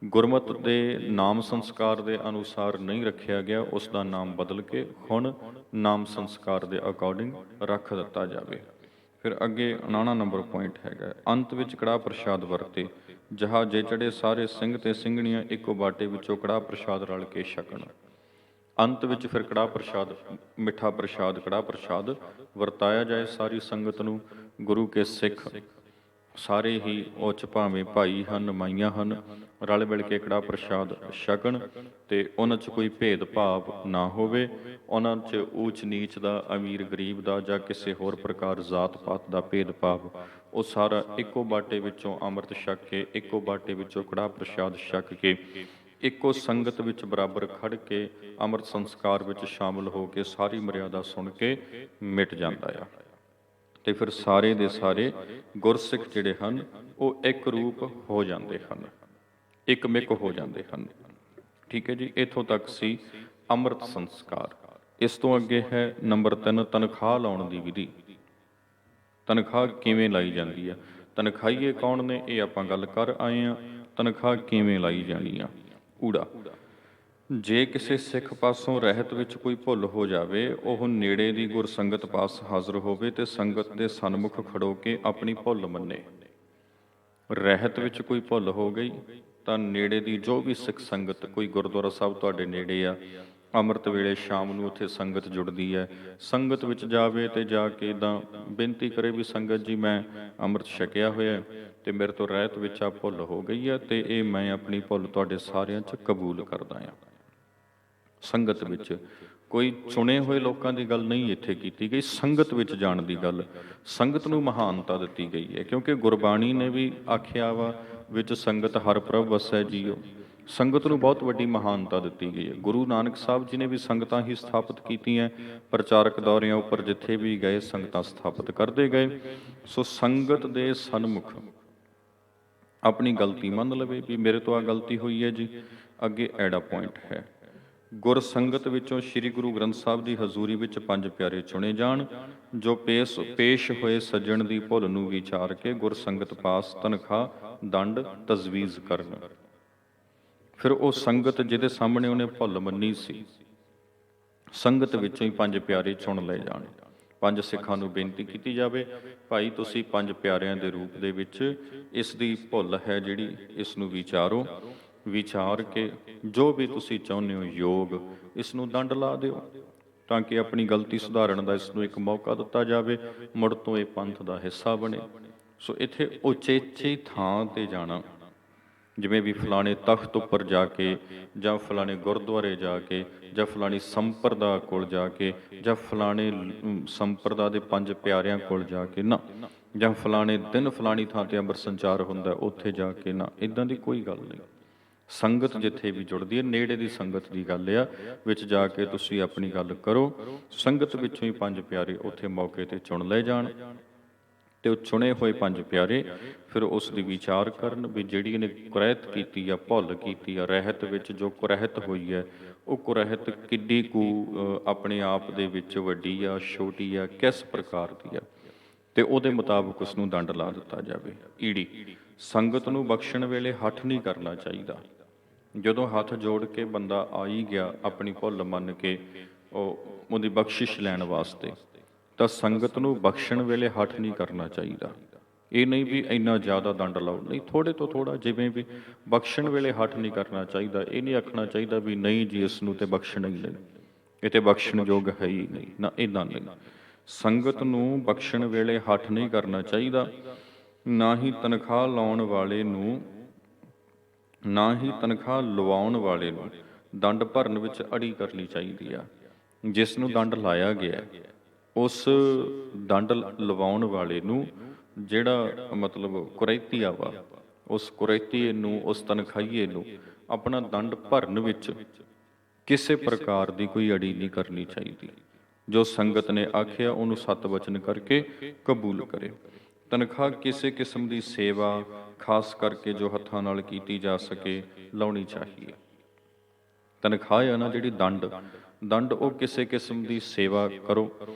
ਗੁਰਮਤਿ ਦੇ ਨਾਮ ਸੰਸਕਾਰ ਦੇ ਅਨੁਸਾਰ ਨਹੀਂ ਰੱਖਿਆ ਗਿਆ, ਉਸ ਦਾ ਨਾਮ ਬਦਲ ਕੇ ਹੁਣ ਨਾਮ ਸੰਸਕਾਰ ਦੇ ਅਕੋਰਡਿੰਗ ਰੱਖ ਦਿੱਤਾ ਜਾਵੇ। ਫਿਰ ਅੱਗੇ 9 ਨੰਬਰ ਪੁਆਇੰਟ ਹੈਗਾ, ਅੰਤ ਵਿੱਚ ਕੜਾਹ ਪ੍ਰਸ਼ਾਦ ਵਰਤੇ। ਜਹਾਜ਼ੇ ਚੜੇ ਸਾਰੇ ਸਿੰਘ ਤੇ ਸਿੰਘਣੀਆਂ ਇੱਕੋ ਬਾਟੇ ਵਿੱਚੋਂ ਕੜਾਹ ਪ੍ਰਸ਼ਾਦ ਰਲ ਕੇ ਛਕਣ। ਅੰਤ ਵਿੱਚ ਫਿਰ ਕੜਾਹ ਪ੍ਰਸ਼ਾਦ, ਮਿੱਠਾ ਪ੍ਰਸ਼ਾਦ, ਕੜਾਹ ਪ੍ਰਸ਼ਾਦ ਵਰਤਾਇਆ ਜਾਏ ਸਾਰੀ ਸੰਗਤ ਨੂੰ। ਗੁਰੂ ਕੇ ਸਿੱਖ ਸਾਰੇ ਹੀ ਉਹ 'ਚ ਭਾਵੇਂ ਭਾਈ ਹਨ, ਮਾਈਆਂ ਹਨ, ਰਲ ਮਿਲ ਕੇ ਕੜਾਹ ਪ੍ਰਸ਼ਾਦ ਛਕਣ ਤੇ ਉਹਨਾਂ 'ਚ ਕੋਈ ਭੇਦਭਾਵ ਨਾ ਹੋਵੇ। ਉਹਨਾਂ 'ਚ ਊਚ ਨੀਚ ਦਾ, ਅਮੀਰ ਗਰੀਬ ਦਾ ਜਾਂ ਕਿਸੇ ਹੋਰ ਪ੍ਰਕਾਰ ਜ਼ਾਤ ਪਾਤ ਦਾ ਭੇਦਭਾਵ ਉਹ ਸਾਰਾ ਇੱਕੋ ਬਾਟੇ ਵਿੱਚੋਂ ਅੰਮ੍ਰਿਤ ਛਕ ਕੇ, ਇੱਕੋ ਬਾਟੇ ਵਿੱਚੋਂ ਕੜਾਹ ਪ੍ਰਸ਼ਾਦ ਛਕ ਕੇ, ਇੱਕੋ ਸੰਗਤ ਵਿੱਚ ਬਰਾਬਰ ਖੜ ਕੇ ਅੰਮ੍ਰਿਤ ਸੰਸਕਾਰ ਵਿੱਚ ਸ਼ਾਮਲ ਹੋ ਕੇ ਸਾਰੀ ਮਰਿਆਦਾ ਸੁਣ ਕੇ ਮਿਟ ਜਾਂਦਾ ਆ। ਤੇ ਫਿਰ ਸਾਰੇ ਦੇ ਸਾਰੇ ਗੁਰਸਿੱਖ ਜਿਹੜੇ ਹਨ ਉਹ ਇੱਕ ਰੂਪ ਹੋ ਜਾਂਦੇ ਹਨ, ਇੱਕ ਮਿਕ ਹੋ ਜਾਂਦੇ ਹਨ। ਠੀਕ ਹੈ ਜੀ, ਇੱਥੋਂ ਤੱਕ ਸੀ ਅੰਮ੍ਰਿਤ ਸੰਸਕਾਰ। ਇਸ ਤੋਂ ਅੱਗੇ ਹੈ ਨੰਬਰ 3 ਤਨਖਾਹ ਲਾਉਣ ਦੀ ਵਿਧੀ। ਤਨਖਾਹ ਕਿਵੇਂ ਲਾਈ ਜਾਂਦੀ ਆ, ਤਨਖਾਹੀਏ ਕੌਣ ਨੇ, ਇਹ ਆਪਾਂ ਗੱਲ ਕਰ ਆਏ ਹਾਂ। ਤਨਖਾਹ ਕਿਵੇਂ ਲਾਈ ਜਾਣੀ ਆ। ਊੜਾ, ਜੇ ਕਿਸੇ ਸਿੱਖ ਪਾਸੋਂ ਰਹਿਤ ਵਿੱਚ ਕੋਈ ਭੁੱਲ ਹੋ ਜਾਵੇ, ਉਹ ਨੇੜੇ ਦੀ ਗੁਰਸੰਗਤ ਪਾਸ ਹਾਜ਼ਰ ਹੋਵੇ ਤੇ ਸੰਗਤ ਦੇ ਸਨਮੁਖ ਖੜੋ ਕੇ ਆਪਣੀ ਭੁੱਲ ਮੰਨੇ। ਰਹਿਤ ਵਿੱਚ ਕੋਈ ਭੁੱਲ ਹੋ ਗਈ ਤਾਂ ਨੇੜੇ ਦੀ ਜੋ ਵੀ ਸਿੱਖ ਸੰਗਤ, ਕੋਈ ਗੁਰਦੁਆਰਾ ਸਾਹਿਬ ਤੁਹਾਡੇ ਨੇੜੇ ਆ, ਅੰਮ੍ਰਿਤ ਵੇਲੇ ਸ਼ਾਮ ਨੂੰ ਉੱਥੇ ਸੰਗਤ ਜੁੜਦੀ ਹੈ, ਸੰਗਤ ਵਿੱਚ ਜਾਵੇ ਤੇ ਜਾ ਕੇ ਇੱਦਾਂ ਬੇਨਤੀ ਕਰੇ ਵੀ ਸੰਗਤ ਜੀ ਮੈਂ ਅੰਮ੍ਰਿਤ ਛਕਿਆ ਹੋਇਆ ਤੇ ਮੇਰੇ ਤੋਂ ਰਹਿਤ ਵਿੱਚ ਆ ਭੁੱਲ ਹੋ ਗਈ ਹੈ ਤੇ ਇਹ ਮੈਂ ਆਪਣੀ ਭੁੱਲ ਤੁਹਾਡੇ ਸਾਰਿਆਂ 'ਚ ਕਬੂਲ ਕਰਦਾ ਹਾਂ। ਸੰਗਤ ਵਿੱਚ ਕੋਈ ਚੁਣੇ ਹੋਏ ਲੋਕਾਂ ਦੀ ਗੱਲ ਨਹੀਂ ਇੱਥੇ ਕੀਤੀ ਗਈ, ਸੰਗਤ ਵਿੱਚ ਜਾਣ ਦੀ ਗੱਲ, ਸੰਗਤ ਨੂੰ ਮਹਾਨਤਾ ਦਿੱਤੀ ਗਈ ਹੈ। ਕਿਉਂਕਿ ਗੁਰਬਾਣੀ ਨੇ ਵੀ ਆਖਿਆ ਵਾ ਵਿੱਚ ਸੰਗਤ ਹਰ ਪ੍ਰਭ ਵਸੈ ਜੀਓ। ਸੰਗਤ ਨੂੰ ਬਹੁਤ ਵੱਡੀ ਮਹਾਨਤਾ ਦਿੱਤੀ ਗਈ ਹੈ। ਗੁਰੂ ਨਾਨਕ ਸਾਹਿਬ ਜੀ ਨੇ ਵੀ ਸੰਗਤਾਂ ਹੀ ਸਥਾਪਿਤ ਕੀਤੀਆਂ, ਪ੍ਰਚਾਰਕ ਦੌਰਿਆਂ ਉੱਪਰ ਜਿੱਥੇ ਵੀ ਗਏ ਸੰਗਤਾਂ ਸਥਾਪਿਤ ਕਰਦੇ ਗਏ। ਸੋ ਸੰਗਤ ਦੇ ਸਨਮੁਖ ਆਪਣੀ ਗਲਤੀ ਮੰਨ ਲਵੇ ਵੀ ਮੇਰੇ ਤੋਂ ਆ ਗਲਤੀ ਹੋਈ ਹੈ ਜੀ। ਅੱਗੇ ਐਡਾ ਪੁਆਇੰਟ ਹੈ, ਗੁਰਸੰਗਤ ਵਿੱਚੋਂ ਸ੍ਰੀ ਗੁਰੂ ਗ੍ਰੰਥ ਸਾਹਿਬ ਦੀ ਹਜ਼ੂਰੀ ਵਿੱਚ 5 ਪਿਆਰੇ ਚੁਣੇ ਜਾਣ, ਜੋ ਪੇਸ਼ ਹੋਏ ਸੱਜਣ ਦੀ ਭੁੱਲ ਨੂੰ ਵਿਚਾਰ ਕੇ ਗੁਰਸੰਗਤ ਪਾਸ ਤਨਖਾਹ ਦੰਡ ਤਜਵੀਜ਼ ਕਰਨ। ਫਿਰ ਉਹ ਸੰਗਤ ਜਿਹਦੇ ਸਾਹਮਣੇ ਉਹਨੇ ਭੁੱਲ ਮੰਨੀ ਸੀ, ਸੰਗਤ ਵਿੱਚੋਂ ਹੀ 5 ਪਿਆਰੇ ਚੁਣ ਲਏ ਜਾਣ। 5 ਸਿੱਖਾਂ ਨੂੰ ਬੇਨਤੀ ਕੀਤੀ ਜਾਵੇ, ਭਾਈ ਤੁਸੀਂ 5 ਪਿਆਰਿਆਂ ਦੇ ਰੂਪ ਦੇ ਵਿੱਚ ਇਸ ਦੀ ਭੁੱਲ ਹੈ ਜਿਹੜੀ, ਇਸ ਨੂੰ ਵਿਚਾਰੋ, ਵਿਚਾਰ ਕੇ ਜੋ ਵੀ ਤੁਸੀਂ ਚਾਹੁੰਦੇ ਹੋ ਯੋਗ ਇਸ ਨੂੰ ਦੰਡ ਲਾ ਦਿਓ, ਤਾਂ ਕਿ ਆਪਣੀ ਗਲਤੀ ਸੁਧਾਰਨ ਦਾ ਇਸ ਨੂੰ ਇੱਕ ਮੌਕਾ ਦਿੱਤਾ ਜਾਵੇ, ਮੁੜ ਤੋਂ ਇਹ ਪੰਥ ਦਾ ਹਿੱਸਾ ਬਣੇ। ਸੋ ਇੱਥੇ ਉਚੇਚੀ ਥਾਂ ਤੇ ਜਾਣਾ, ਜਿਵੇਂ ਵੀ ਫਲਾਣੇ ਤਖਤ ਉੱਪਰ ਜਾ ਕੇ, ਜਾਂ ਫਲਾਣੇ ਗੁਰਦੁਆਰੇ ਜਾ ਕੇ, ਜਾਂ ਫਲਾਣੀ ਸੰਪਰਦਾ ਕੋਲ ਜਾ ਕੇ, ਜਾਂ ਫਲਾਣੇ ਸੰਪਰਦਾ ਦੇ 5 ਪਿਆਰਿਆਂ ਕੋਲ ਜਾ ਕੇ ਨਾ, ਜਾਂ ਫਲਾਣੇ ਦਿਨ ਫਲਾਣੀ ਥਾਂ ਤੇ ਅੰਮ੍ਰਿਤ ਸੰਚਾਰ ਹੁੰਦਾ ਉੱਥੇ ਜਾ ਕੇ ਨਾ, ਇਦਾਂ ਦੀ ਕੋਈ ਗੱਲ ਨਹੀਂ। ਸੰਗਤ ਜਿੱਥੇ ਵੀ ਜੁੜਦੀ ਹੈ, ਨੇੜੇ ਦੀ ਸੰਗਤ ਦੀ ਗੱਲ ਆ, ਵਿੱਚ ਜਾ ਕੇ ਤੁਸੀਂ ਆਪਣੀ ਗੱਲ ਕਰੋ। ਸੰਗਤ ਵਿੱਚੋਂ ਹੀ 5 ਪਿਆਰੇ ਉੱਥੇ ਮੌਕੇ ਤੇ ਚੁਣ ਲਏ ਜਾਣ, ਤੇ ਉਹ ਚੁਣੇ ਹੋਏ 5 ਪਿਆਰੇ ਫਿਰ ਉਸ ਦੀ ਵਿਚਾਰ ਕਰਨ ਵੀ ਜਿਹੜੀ ਇਹਨੇ ਕੁਰੈਤ ਕੀਤੀ ਆ, ਭੁੱਲ ਕੀਤੀ ਆ, ਰਹਿਤ ਵਿੱਚ ਜੋ ਕੁਰੈਤ ਹੋਈ ਹੈ, ਉਹ ਕੁਰੈਤ ਕਿੱਡੀ ਕੁ ਆਪਣੇ ਆਪ ਦੇ ਵਿੱਚ ਵੱਡੀ ਆ, ਛੋਟੀ ਆ, ਕਿਸ ਪ੍ਰਕਾਰ ਦੀ ਆ, ਤੇ ਉਹਦੇ ਮੁਤਾਬਕ ਉਸ ਨੂੰ ਦੰਡ ਲਾ ਦਿੱਤਾ ਜਾਵੇ। ਈੜੀ ਸੰਗਤ ਨੂੰ ਬਖਸ਼ਣ ਵੇਲੇ ਹੱਠ ਨਹੀਂ ਕਰਨਾ ਚਾਹੀਦਾ। ਜਦੋਂ ਹੱਥ ਜੋੜ ਕੇ ਬੰਦਾ ਆ ਹੀ ਗਿਆ ਆਪਣੀ ਭੁੱਲ ਮੰਨ ਕੇ ਉਹਦੀ ਬਖਸ਼ਿਸ਼ ਲੈਣ ਵਾਸਤੇ, ਤਾਂ ਸੰਗਤ ਨੂੰ ਬਖਸ਼ਣ ਵੇਲੇ ਹੱਠ ਨਹੀਂ ਕਰਨਾ ਚਾਹੀਦਾ। ਇਹ ਨਹੀਂ ਵੀ ਇੰਨਾ ਜ਼ਿਆਦਾ ਦੰਡ ਲਾਓ, ਨਹੀਂ, ਥੋੜ੍ਹੇ ਤੋਂ ਥੋੜ੍ਹਾ। ਜਿਵੇਂ ਵੀ ਬਖਸ਼ਣ ਵੇਲੇ ਹੱਠ ਨਹੀਂ ਕਰਨਾ ਚਾਹੀਦਾ। ਇਹ ਨਹੀਂ ਆਖਣਾ ਚਾਹੀਦਾ ਵੀ ਨਹੀਂ ਜੀ ਇਸ ਨੂੰ ਤੇ ਬਖਸ਼ਣਾ ਹੀ ਨਹੀਂ, ਇਹ ਤੇ ਬਖਸ਼ਣ ਯੋਗ ਹੈ ਹੀ ਨਹੀਂ, ਨਾ, ਇੱਦਾਂ ਨਹੀਂ। ਸੰਗਤ ਨੂੰ ਬਖਸ਼ਣ ਵੇਲੇ ਹੱਠ ਨਹੀਂ ਕਰਨਾ ਚਾਹੀਦਾ। ਨਾ ਹੀ ਤਨਖਾਹ ਲਾਉਣ ਵਾਲੇ ਨੂੰ, ਨਾ ਹੀ ਤਨਖਾਹ ਲਵਾਉਣ ਵਾਲੇ ਨੂੰ ਦੰਡ ਭਰਨ ਵਿੱਚ ਅੜੀ ਕਰਨੀ ਚਾਹੀਦੀ ਆ। ਜਿਸ ਨੂੰ ਦੰਡ ਲਾਇਆ ਗਿਆ, ਉਸ ਦੰਡ ਲਵਾਉਣ ਵਾਲੇ ਨੂੰ, ਜਿਹੜਾ ਮਤਲਬ ਕੁਰੈਤੀ ਆ ਵਾ, ਉਸ ਕੁਰੈਤੀ ਨੂੰ, ਉਸ ਤਨਖਾਹੀਏ ਨੂੰ ਆਪਣਾ ਦੰਡ ਭਰਨ ਵਿੱਚ ਕਿਸੇ ਪ੍ਰਕਾਰ ਦੀ ਕੋਈ ਅੜੀ ਨਹੀਂ ਕਰਨੀ ਚਾਹੀਦੀ। ਜੋ ਸੰਗਤ ਨੇ ਆਖਿਆ ਉਹਨੂੰ 7 ਵਚਨ ਕਰਕੇ ਕਬੂਲ ਕਰੇ। ਤਨਖਾਹ ਕਿਸੇ ਕਿਸਮ ਦੀ ਸੇਵਾ, ਖਾਸ ਕਰਕੇ ਜੋ ਹੱਥਾਂ ਨਾਲ ਕੀਤੀ ਜਾ ਸਕੇ, ਲਾਉਣੀ ਚਾਹੀਏ। ਤਨਖਾਹ ਆ ਨਾ ਜਿਹੜੀ, ਦੰਡ ਉਹ ਕਿਸੇ ਕਿਸਮ ਦੀ ਸੇਵਾ ਕਰੋ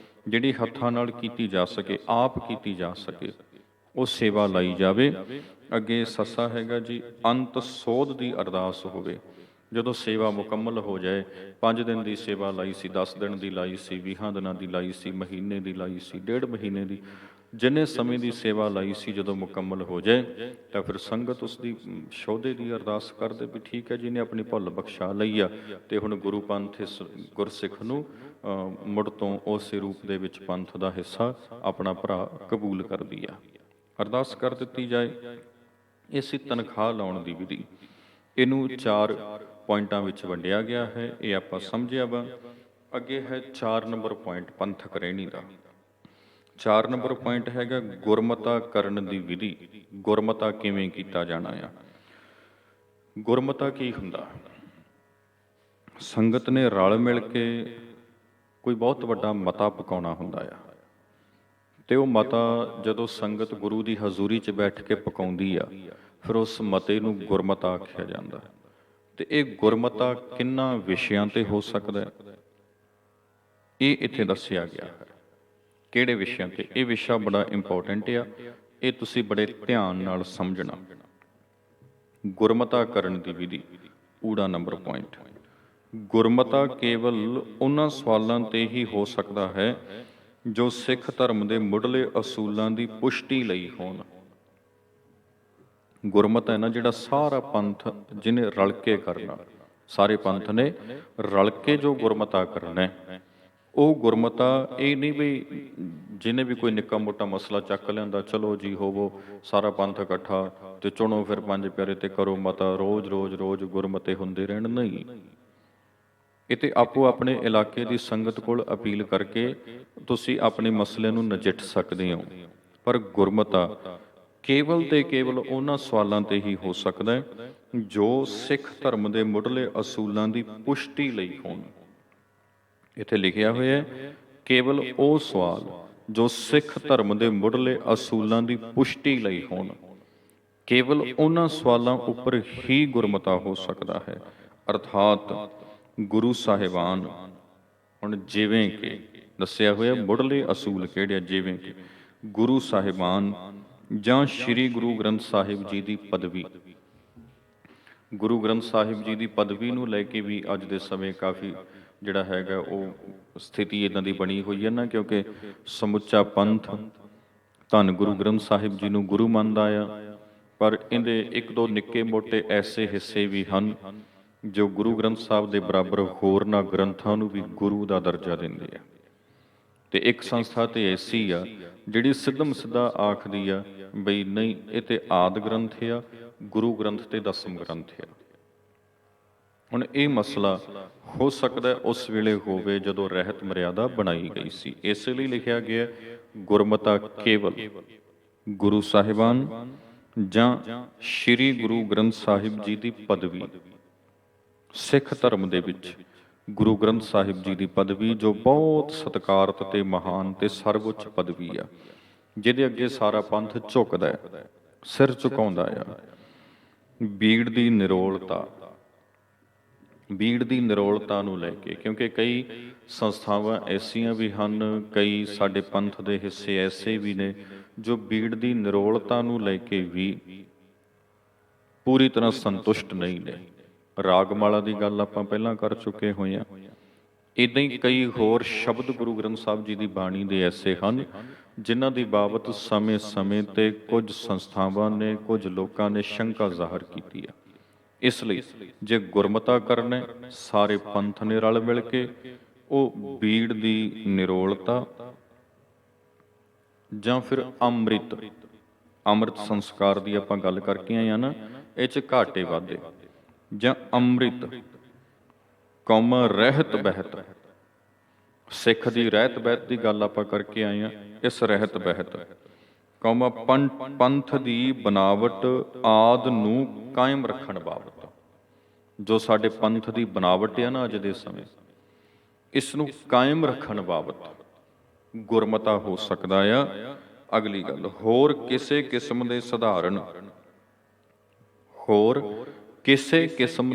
ਜਿਹੜੀ ਹੱਥਾਂ ਨਾਲ ਕੀਤੀ ਜਾ ਸਕੇ, ਆਪ ਕੀਤੀ ਜਾ ਸਕੇ, ਉਹ ਸੇਵਾ ਲਾਈ ਜਾਵੇ। ਅੱਗੇ ਸੱਸਾ ਹੈਗਾ ਜੀ, ਅੰਤ ਸੋਧ ਦੀ ਅਰਦਾਸ ਹੋਵੇ। ਜਦੋਂ ਸੇਵਾ ਮੁਕੰਮਲ ਹੋ ਜਾਏ, 5 ਦਿਨ ਦੀ ਸੇਵਾ ਲਾਈ ਸੀ, 10 ਦਿਨ ਦੀ ਲਾਈ ਸੀ, 20 ਦਿਨਾਂ ਦੀ ਲਾਈ ਸੀ, ਮਹੀਨੇ ਦੀ ਲਾਈ ਸੀ, 1.5 ਮਹੀਨੇ ਦੀ, ਜਿੰਨੇ ਸਮੇਂ ਦੀ ਸੇਵਾ ਲਾਈ ਸੀ, ਜਦੋਂ ਮੁਕੰਮਲ ਹੋ ਜਾਏ ਤਾਂ ਫਿਰ ਸੰਗਤ ਉਸ ਦੀ ਸ਼ੋਧੇ ਦੀ ਅਰਦਾਸ ਕਰਦੇ ਵੀ ਠੀਕ ਹੈ ਜੀ, ਇਹਨੇ ਆਪਣੀ ਭੁੱਲ ਬਖਸ਼ਾ ਲਈ ਆ, ਤੇ ਹੁਣ ਗੁਰੂ ਪੰਥ ਇਸ ਗੁਰਸਿੱਖ ਨੂੰ ਮੁੜ ਤੋਂ ਉਸੇ ਰੂਪ ਦੇ ਵਿੱਚ ਪੰਥ ਦਾ ਹਿੱਸਾ ਆਪਣਾ ਭਰਾ ਕਬੂਲ ਕਰਦੀ ਆ। ਅਰਦਾਸ ਕਰ ਦਿੱਤੀ ਜਾਏ। ਇਸੇ ਤਨਖਾਹ ਲਾਉਣ ਦੀ ਵਿਧੀ, ਇਹਨੂੰ 4 ਪੁਆਇੰਟਾਂ ਵਿੱਚ ਵੰਡਿਆ ਗਿਆ ਹੈ, ਇਹ ਆਪਾਂ ਸਮਝਿਆ ਵਾ। ਅੱਗੇ ਹੈ 4 ਨੰਬਰ ਪੁਆਇੰਟ ਪੰਥਕ ਰਹਿਣੀ ਦਾ। 4 ਨੰਬਰ ਪੁਆਇੰਟ ਹੈਗਾ ਗੁਰਮਤਾ ਕਰਨ ਦੀ ਵਿਧੀ। ਗੁਰਮਤਾ ਕਿਵੇਂ ਕੀਤਾ ਜਾਣਾ ਆ। ਗੁਰਮਤਾ ਕੀ ਹੁੰਦਾ? ਸੰਗਤ ਨੇ ਰਲ ਮਿਲ ਕੇ ਕੋਈ ਬਹੁਤ ਵੱਡਾ ਮਤਾ ਪਕਾਉਣਾ ਹੁੰਦਾ ਆ, ਤੇ ਉਹ ਮਤਾ ਜਦੋਂ ਸੰਗਤ ਗੁਰੂ ਦੀ ਹਜ਼ੂਰੀ 'ਚ ਬੈਠ ਕੇ ਪਕਾਉਂਦੀ ਆ, ਫਿਰ ਉਸ ਮਤੇ ਨੂੰ ਗੁਰਮਤਾ ਆਖਿਆ ਜਾਂਦਾ। ਤੇ ਇਹ ਗੁਰਮਤਾ ਕਿੰਨਾਂ ਵਿਸ਼ਿਆਂ ਤੇ ਹੋ ਸਕਦਾ ਹੈ, ਇਹ ਇੱਥੇ ਦੱਸਿਆ ਗਿਆ ਹੈ। ਕਿਹੜੇ ਵਿਸ਼ਿਆਂ ਤੇ? ਇਹ ਵਿਸ਼ਾ ਬੜਾ ਇੰਪੋਰਟੈਂਟ ਆ, ਇਹ ਤੁਸੀਂ ਬੜੇ ਧਿਆਨ ਨਾਲ ਸਮਝਣਾ। ਗੁਰਮਤਾ ਕਰਨ ਦੀ ਵਿਧੀ, ਊੜਾ ਨੰਬਰ ਪੁਆਇੰਟ। ਗੁਰਮਤਾ ਕੇਵਲ ਉਹਨਾਂ ਸਵਾਲਾਂ ਤੇ ਹੀ ਹੋ ਸਕਦਾ ਹੈ ਜੋ ਸਿੱਖ ਧਰਮ ਦੇ ਮੁੱਢਲੇ ਅਸੂਲਾਂ ਦੀ ਪੁਸ਼ਟੀ ਲਈ ਹੋਣ। ਗੁਰਮਤ ਹੈ ਨਾ ਜਿਹੜਾ ਸਾਰਾ ਪੰਥ ਜਿਹਨੇ ਰਲ ਕੇ ਕਰਨਾ, ਸਾਰੇ ਪੰਥ ਨੇ ਰਲ ਕੇ ਜੋ ਗੁਰਮਤਾ ਕਰਨਾ, ਉਹ ਗੁਰਮਤਾ ਇਹ ਨਹੀਂ ਵੀ ਜਿਹਨੇ ਵੀ ਕੋਈ ਨਿੱਕਾ ਮੋਟਾ ਮਸਲਾ ਚੱਕ ਲਿਆਂਦਾ, ਚਲੋ ਜੀ ਹੋਵੋ ਸਾਰਾ ਪੰਥ ਇਕੱਠਾ ਤੇ ਚੁਣੋ ਫਿਰ 5 ਪਿਆਰੇ ਤੇ ਕਰੋ ਮਤਾ, ਰੋਜ਼ ਗੁਰਮਤੇ ਹੁੰਦੇ ਰਹਿਣ। ਨਹੀਂ, ਇਹ ਤੇ ਆਪੋ ਆਪਣੇ ਇਲਾਕੇ ਦੀ ਸੰਗਤ ਕੋਲ ਅਪੀਲ ਕਰਕੇ ਤੁਸੀਂ ਆਪਣੇ ਮਸਲੇ ਨੂੰ ਨਜਿੱਠ ਸਕਦੇ ਹੋ। ਪਰ ਗੁਰਮਤਾ ਕੇਵਲ ਤੇ ਕੇਵਲ ਉਹਨਾਂ ਸਵਾਲਾਂ ਤੇ ਹੀ ਹੋ ਸਕਦਾ ਹੈ ਜੋ ਸਿੱਖ ਧਰਮ ਦੇ ਮੁੱਢਲੇ ਅਸੂਲਾਂ ਦੀ ਪੁਸ਼ਟੀ ਲਈ ਹੋਣ। ਇੱਥੇ ਲਿਖਿਆ ਹੋਇਆ ਹੈ ਕੇਵਲ ਉਹ ਸਵਾਲ ਜੋ ਸਿੱਖ ਧਰਮ ਦੇ ਮੁੱਢਲੇ ਅਸੂਲਾਂ ਦੀ ਪੁਸ਼ਟੀ ਲਈ ਹੋਣ। ਕੇਵਲ ਉਹਨਾਂ ਸਵਾਲਾਂ ਉੱਪਰ ਹੀ ਗੁਰਮਤਾ ਹੋ ਸਕਦਾ ਹੈ। ਅਰਥਾਤ ਗੁਰੂ ਸਾਹਿਬਾਨ, ਹੁਣ ਜਿਵੇਂ ਕਿ ਦੱਸਿਆ ਹੋਇਆ ਮੁੱਢਲੇ ਅਸੂਲ ਕਿਹੜੇ ਆ, ਜਿਵੇਂ ਕਿ ਗੁਰੂ ਸਾਹਿਬਾਨ ਜਾਂ ਸ਼੍ਰੀ ਗੁਰੂ ਗ੍ਰੰਥ ਸਾਹਿਬ ਜੀ ਦੀ ਪਦਵੀ। ਗੁਰੂ ਗ੍ਰੰਥ ਸਾਹਿਬ ਜੀ ਦੀ ਪਦਵੀ ਨੂੰ ਲੈ ਕੇ ਵੀ ਅੱਜ ਦੇ ਸਮੇਂ ਕਾਫੀ ਜਿਹੜਾ ਹੈਗਾ ਉਹ ਸਥਿਤੀ ਇੱਦਾਂ ਦੀ ਬਣੀ ਹੋਈ ਹੈ ਨਾ, ਕਿਉਂਕਿ ਸਮੁੱਚਾ ਪੰਥ ਧੰਨ ਗੁਰੂ ਗ੍ਰੰਥ ਸਾਹਿਬ ਜੀ ਨੂੰ ਗੁਰੂ ਮੰਨਦਾ ਆ, ਪਰ ਇਹਦੇ 1-2 ਨਿੱਕੇ ਮੋਟੇ ਐਸੇ ਹਿੱਸੇ ਵੀ ਹਨ ਜੋ ਗੁਰੂ ਗ੍ਰੰਥ ਸਾਹਿਬ ਦੇ ਬਰਾਬਰ ਹੋਰਨਾਂ ਗ੍ਰੰਥਾਂ ਨੂੰ ਵੀ ਗੁਰੂ ਦਾ ਦਰਜਾ ਦਿੰਦੇ ਆ। ਤੇ ਇੱਕ ਸੰਸਥਾ ਤੇ ਐਸੀ ਆ ਜਿਹੜੀ ਸਿੱਧਮ ਸਿੱਧਾ ਆਖਦੀ ਆ ਬਈ ਨਹੀਂ, ਇਹ ਤੇ ਆਦਿ ਗ੍ਰੰਥ ਆ, ਗੁਰੂ ਗ੍ਰੰਥ ਤੇ ਦਸਮ ਗ੍ਰੰਥ ਆ। ਹੁਣ ਇਹ ਮਸਲਾ ਹੋ ਸਕਦਾ ਉਸ ਵੇਲੇ ਹੋਵੇ ਜਦੋਂ ਰਹਿਤ ਮਰਿਆਦਾ ਬਣਾਈ ਗਈ ਸੀ। ਇਸ ਲਈ ਲਿਖਿਆ ਗਿਆ ਗੁਰਮਤਾ ਕੇਵਲ ਗੁਰੂ ਸਾਹਿਬਾਨ ਜਾਂ ਸ੍ਰੀ ਗੁਰੂ ਗ੍ਰੰਥ ਸਾਹਿਬ ਜੀ ਦੀ ਪਦਵੀ। ਸਿੱਖ ਧਰਮ ਦੇ ਵਿੱਚ ਗੁਰੂ ਗ੍ਰੰਥ ਸਾਹਿਬ ਜੀ ਦੀ ਪਦਵੀ, ਜੋ ਬਹੁਤ ਸਤਿਕਾਰਤ ਤੇ ਮਹਾਨ ਤੇ ਸਰਵਉੱਚ ਪਦਵੀ ਆ, ਜਿਹਦੇ ਅੱਗੇ ਸਾਰਾ ਪੰਥ ਝੁਕਦਾ ਹੈ, ਸਿਰ ਝੁਕਾਉਂਦਾ ਆ। ਬੀੜ ਦੀ ਨਿਰੋਲਤਾ ਨੂੰ ਲੈ ਕੇ, ਕਿਉਂਕਿ ਕਈ ਸੰਸਥਾਵਾਂ ਐਸੀਆਂ ਵੀ ਹਨ, ਕਈ ਸਾਡੇ ਪੰਥ ਦੇ ਹਿੱਸੇ ਐਸੇ ਵੀ ਨੇ ਜੋ ਬੀੜ ਦੀ ਨਿਰੋਲਤਾ ਨੂੰ ਲੈ ਕੇ ਵੀ ਪੂਰੀ ਤਰ੍ਹਾਂ ਸੰਤੁਸ਼ਟ ਨਹੀਂ ਨੇ। ਰਾਗਮਾਲਾ ਦੀ ਗੱਲ ਆਪਾਂ ਪਹਿਲਾਂ ਕਰ ਚੁੱਕੇ ਹੋਏ ਹਾਂ। ਇੱਦਾਂ ਹੀ ਕਈ ਹੋਰ ਸ਼ਬਦ ਗੁਰੂ ਗ੍ਰੰਥ ਸਾਹਿਬ ਜੀ ਦੀ ਬਾਣੀ ਦੇ ਐਸੇ ਹਨ ਜਿਨ੍ਹਾਂ ਦੀ ਬਾਬਤ ਸਮੇਂ-ਸਮੇਂ ਤੇ ਕੁਝ ਸੰਸਥਾਵਾਂ ਨੇ, ਕੁਝ ਲੋਕਾਂ ਨੇ ਸ਼ੰਕਾ ਜ਼ਾਹਰ ਕੀਤੀ ਆ। ਇਸ ਲਈ ਜੇ ਗੁਰਮਤਾ ਕਰਨਾ ਸਾਰੇ ਪੰਥ ਨੇ ਰਲ ਮਿਲ ਕੇ, ਉਹ ਬੀੜ ਦੀ ਨਿਰੋਲਤਾ ਜਾਂ ਫਿਰ ਅੰਮ੍ਰਿਤ ਸੰਸਕਾਰ ਦੀ ਆਪਾਂ ਗੱਲ ਕਰਕੇ ਆਏ ਆ ਨਾ, ਇਹ 'ਚ ਘਾਟੇ ਵਾਧੇ ਜਾਂ ਅੰਮ੍ਰਿਤ ਕੌਮਾਂ ਰਹਿਤ ਬਹਿਤ, ਸਿੱਖ ਦੀ ਰਹਿਤ ਬਹਿਤ ਦੀ ਗੱਲ ਆਪਾਂ ਕਰਕੇ ਆਏ ਆ। ਇਸ ਰਹਿਤ ਬਹਿਤ ਕੌਮਾਂ ਪੰਥ ਦੀ ਬਨਾਵਟ ਆਦਿ ਨੂੰ ਕਾਇਮ ਰੱਖਣ ਬਾਬਤ, ਜੋ ਸਾਡੇ ਪੰਥ ਦੀ ਬਨਾਵਟ ਆ ਨਾ ਅੱਜ ਦੇ ਸਮੇਂ, ਇਸ ਨੂੰ ਕਾਇਮ ਰੱਖਣ ਬਾਬਤ ਗੁਰਮਤਾ ਹੋ ਸਕਦਾ ਆ। ਅਗਲੀ ਗੱਲ, ਹੋਰ ਕਿਸੇ ਕਿਸਮ